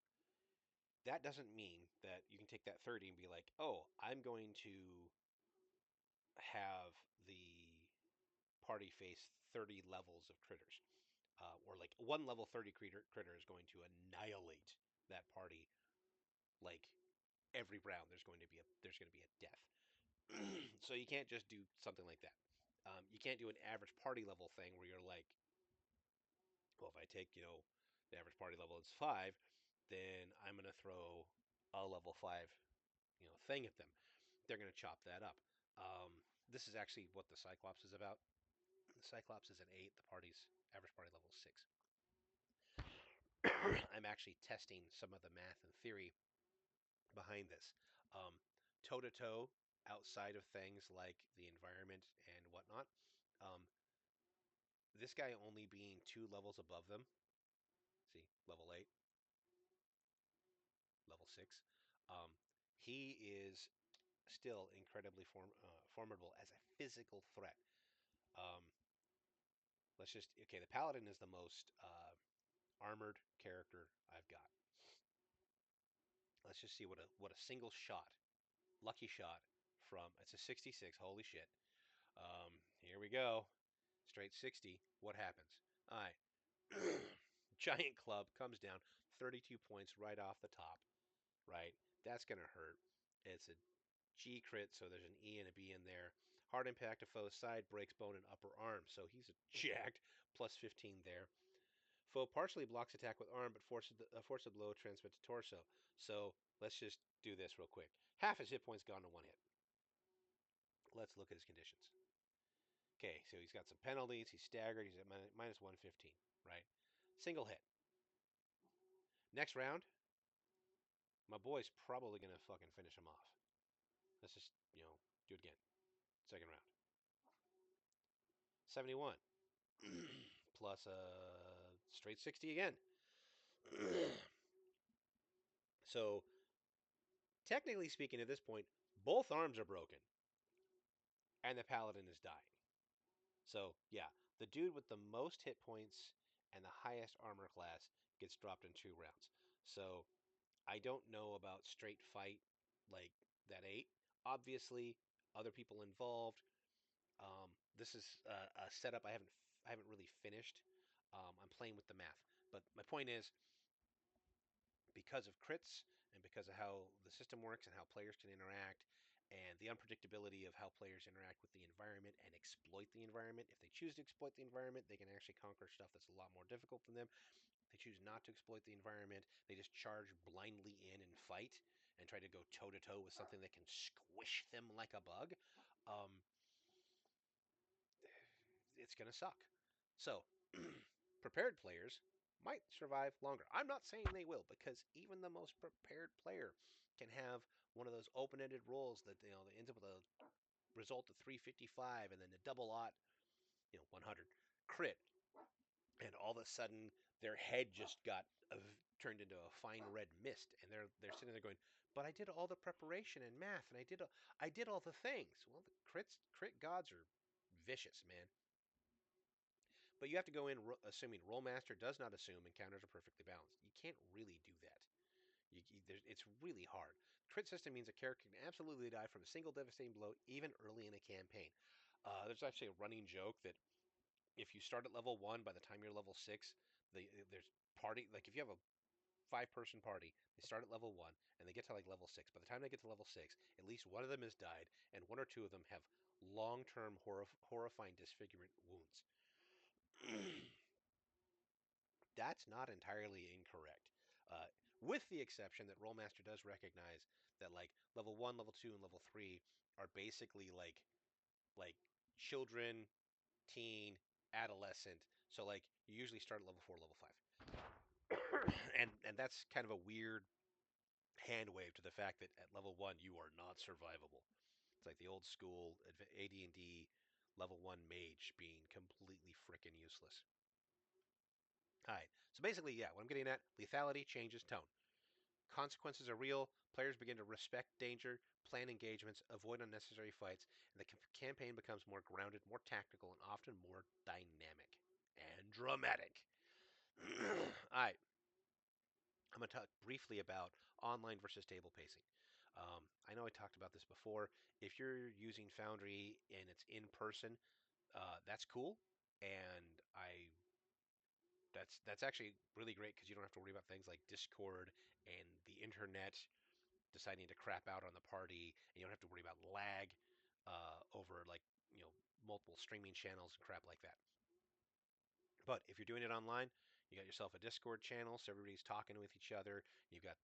that doesn't mean that you can take that 30 and be like, oh, I'm going to have the party face 30 levels of critters. Or like one level 30 critter is going to annihilate that party like every round there's going to be a death. So you can't just do something like that. You can't do an average party level thing where you're like, well, if I take the average party level is 5, then I'm going to throw a level 5 thing at them. They're going to chop that up. This is actually what the Cyclops is about. The Cyclops is an 8. The party's average party level is 6. I'm actually testing some of the math and theory behind this. Toe to toe, outside of things like the environment and whatnot, um, this guy only being 2 levels above them, see, level 8, level 6, um, he is still incredibly formidable as a physical threat. Um, okay, the Paladin is the most armored character I've got. Let's just see what a single shot, lucky shot from, it's a 66, holy shit. Here we go. Straight 60. What happens? All right. Giant club comes down 32 points right off the top, right? That's going to hurt. It's a G crit, so there's an E and a B in there. Hard impact to foe's side, breaks bone and upper arm, so he's a jacked plus 15 there. Foe partially blocks attack with arm, but force a blow transmit to torso. So let's just do this real quick. Half his hit points gone to one hit. Let's look at his conditions. Okay, so he's got some penalties. He's staggered. He's at minus 115, right? Single hit. Next round, my boy's probably going to fucking finish him off. Let's just, do it again. Second round. 71. Plus a straight 60 again. So, technically speaking, at this point, both arms are broken. and the paladin is dying. So yeah, the dude with the most hit points and the highest armor class gets dropped in 2 rounds. So I don't know about straight fight like that 8. Obviously, other people involved. This is a setup I haven't really finished. I'm playing with the math, but my point is, because of crits and because of how the system works and how players can interact and the unpredictability of how players interact with the environment and exploit the environment. If they choose to exploit the environment, they can actually conquer stuff that's a lot more difficult than them. If they choose not to exploit the environment, they just charge blindly in and fight and try to go toe to toe with something that can squish them like a bug. Um, it's going to suck. So, prepared players might survive longer. I'm not saying they will, because even the most prepared player can have one of those open-ended rolls that they ends up with a result of 355 and then a double aught, 100 crit, and all of a sudden their head just got turned into a fine red mist, and they're sitting there going, "But I did all the preparation and math, and I did all the things." Well, the crit gods are vicious, man. But you have to go in assuming Rolemaster does not assume encounters are perfectly balanced. You can't really do that. It's really hard. Crit system means a character can absolutely die from a single devastating blow, even early in a campaign. There's actually a running joke that if you start at level 1, by the time you're level 6, there's party, like if you have a 5-person party, they start at level 1 and they get to like level 6. By the time they get to level 6, at least one of them has died, and one or two of them have long-term horrifying disfigurement wounds. That's not entirely incorrect. Uh, with the exception that Rolemaster does recognize that like level 1, level 2, and level 3 are basically like children, teen, adolescent. So like you usually start at level 4, level 5. And that's kind of a weird hand wave to the fact that at level 1 you are not survivable. It's like the old school AD&D level 1 mage being completely frickin' useless. All right. So basically, yeah, what I'm getting at, lethality changes tone. Consequences are real. Players begin to respect danger, plan engagements, avoid unnecessary fights, and the campaign becomes more grounded, more tactical, and often more dynamic and dramatic. All right. I'm going to talk briefly about online versus table pacing. I know I talked about this before. If you're using Foundry and it's in person, that's cool, and that's actually really great because you don't have to worry about things like Discord and the internet deciding to crap out on the party, and you don't have to worry about lag over like multiple streaming channels and crap like that. But if you're doing it online, you got yourself a Discord channel, so everybody's talking with each other. You got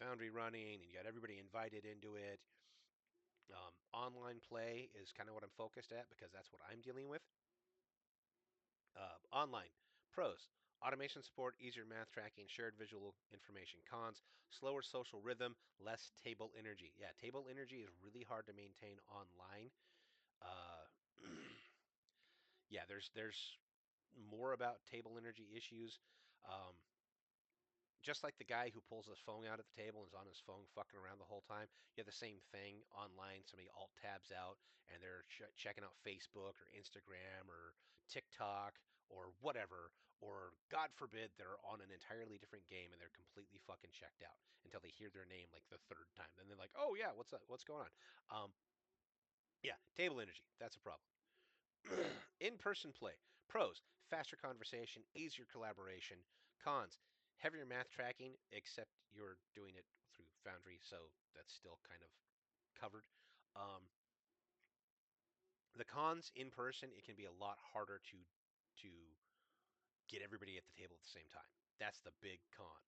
Foundry running, and you got everybody invited into it. Online play is kind of what I'm focused at because that's what I'm dealing with. Online pros: automation support, easier math tracking, shared visual information. Cons: slower social rhythm, less table energy. Yeah, table energy is really hard to maintain online. Uh, yeah, there's more about table energy issues. Um, just like the guy who pulls his phone out at the table and is on his phone fucking around the whole time, you have the same thing online. Somebody alt tabs out and they're checking out Facebook or Instagram or TikTok or whatever, or God forbid they're on an entirely different game and they're completely fucking checked out until they hear their name like the third time. Then they're like, "Oh yeah, what's up? What's going on?" Yeah, table energy. That's a problem. In-person play. Pros: faster conversation, easier collaboration. Cons: heavier math tracking, except you're doing it through Foundry, so that's still kind of covered. Um, the cons: in person, it can be a lot harder to get everybody at the table at the same time. That's the big con,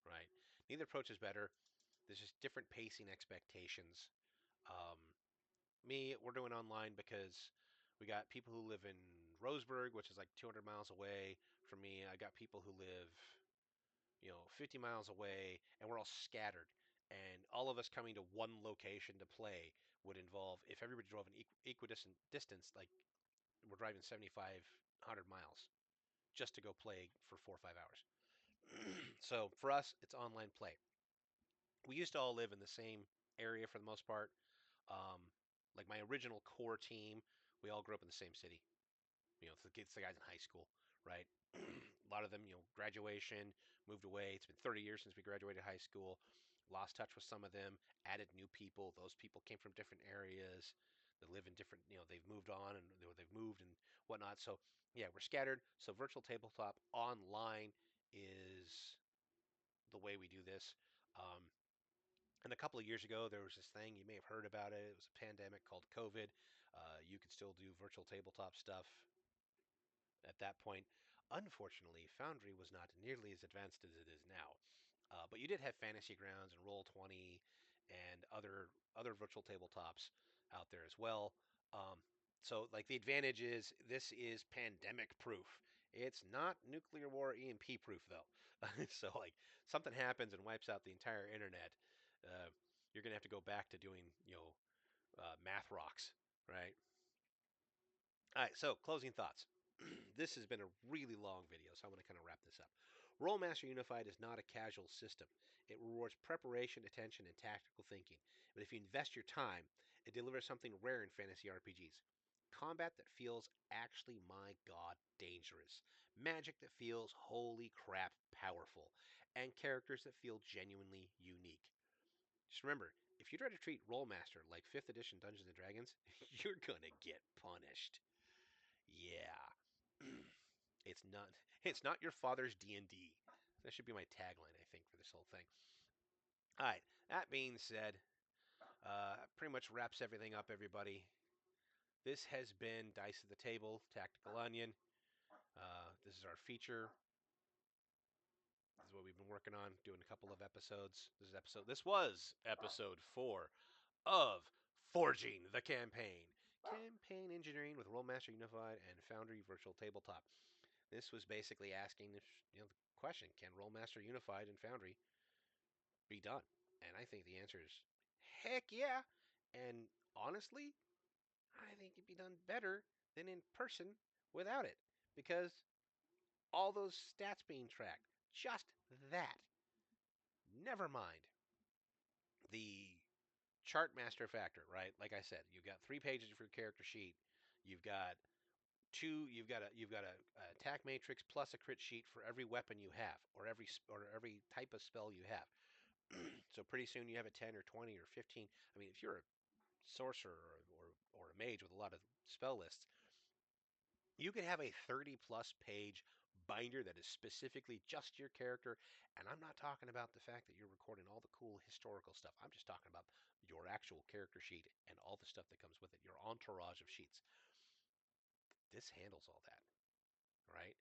right? Neither approach is better. There's just different pacing expectations. Um, we're doing online because we got people who live in Roseburg, which is like 200 miles away from me. I got people who live, 50 miles away, and we're all scattered. And all of us coming to one location to play would involve, if everybody drove an equidistant distance, like we're driving 7,500 miles just to go play for 4 or 5 hours. So for us, it's online play. We used to all live in the same area for the most part. Um, Like my original core team, we all grew up in the same city. It's the guys in high school, right? A lot of them, graduation, moved away. It's been 30 years since we graduated high school. Lost touch with some of them, added new people. Those people came from different areas. They live in different, they've moved on and they've moved and whatnot. So, yeah, we're scattered. So, virtual tabletop online is the way we do this. Um, and a couple of years ago, there was this thing, you may have heard about it. It was a pandemic called COVID. You could still do virtual tabletop stuff at that point. Unfortunately, Foundry was not nearly as advanced as it is now. But you did have Fantasy Grounds and Roll20 and other virtual tabletops out there as well. Um, so, like, the advantage is this is pandemic proof. It's not nuclear war EMP proof though. So, like, something happens and wipes out the entire internet, uh, you're gonna have to go back to doing math rocks, right? All right, so closing thoughts. This has been a really long video, so I'm going to kind of wrap this up. Rolemaster Unified is not a casual system. It rewards preparation, attention, and tactical thinking. But if you invest your time, it delivers something rare in fantasy RPGs. Combat that feels actually, my god, dangerous. Magic that feels holy crap powerful. And characters that feel genuinely unique. Just remember, if you try to treat Rolemaster like 5th edition Dungeons and Dragons, you're gonna get punished. Yeah. It's not your father's D&D. That should be my tagline, I think, for this whole thing. All right. That being said, pretty much wraps everything up, everybody. This has been Dice at the Table, Tactical Onion. This is our feature. This is what we've been working on, doing a couple of episodes. This was episode 4 of Forging the Campaign. Campaign engineering with Rolemaster Unified and Foundry Virtual Tabletop. This was basically asking if, the question, can Rolemaster Unified and Foundry be done? And I think the answer is heck yeah. And honestly, I think it'd be done better than in person without it. Because all those stats being tracked, just that. Never mind the ChartMaster factor, right? Like I said, you've got 3 pages for your character sheet. You've got you've got a attack matrix plus a crit sheet for every weapon you have, or every type of spell you have. So pretty soon you have a 10 or 20 or 15. I mean, if you're a sorcerer or a mage with a lot of spell lists, you could have a 30 plus page binder that is specifically just your character. And I'm not talking about the fact that you're recording all the cool historical stuff. I'm just talking about your actual character sheet and all the stuff that comes with it, your entourage of sheets. This handles all that, right?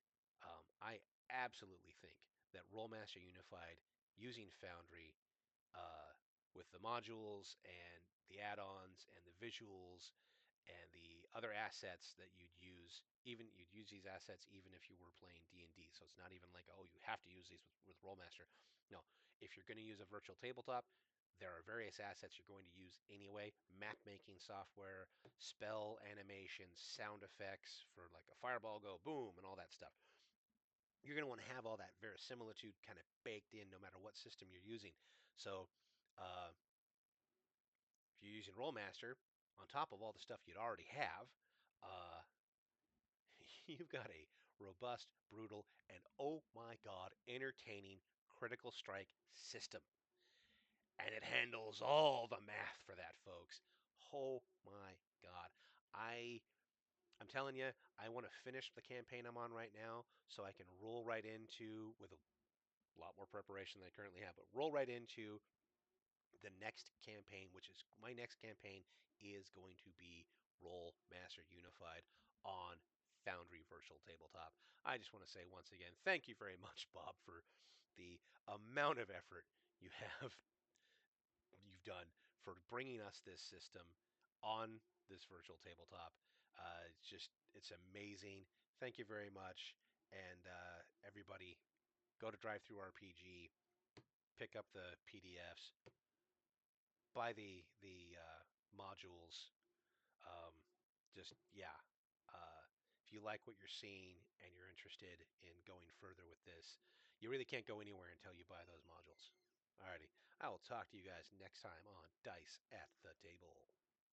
I absolutely think that Rolemaster Unified using Foundry, uh, with the modules and the add-ons and the visuals and the other assets that you'd use these assets even if you were playing D&D. So it's not even like, oh, you have to use these with Rolemaster. No, if you're going to use a virtual tabletop, there are various assets you're going to use anyway. Map making software, spell animations, sound effects for like a fireball go boom and all that stuff. You're going to want to have all that verisimilitude kind of baked in no matter what system you're using. So uh, if you're using Rollmaster, on top of all the stuff you'd already have, uh, you've got a robust, brutal, and oh my god, entertaining critical strike system. And it handles all the math for that, folks. Oh my god. I I'm telling you, I want to finish the campaign I'm on right now so I can roll right into, with a lot more preparation than I currently have, but roll right into the next campaign, which is my next campaign is going to be Roll Master Unified on Foundry Virtual Tabletop. I just want to say once again, thank you very much, Bob, for the amount of effort you have you've done for bringing us this system on this virtual tabletop. It's amazing. Thank you very much, and everybody, go to Drive Through RPG, pick up the PDFs, buy the modules. Um, just yeah. Uh, if you like what you're seeing and you're interested in going further with this, you really can't go anywhere until you buy those modules. Alrighty, I will talk to you guys next time on Dice at the Table.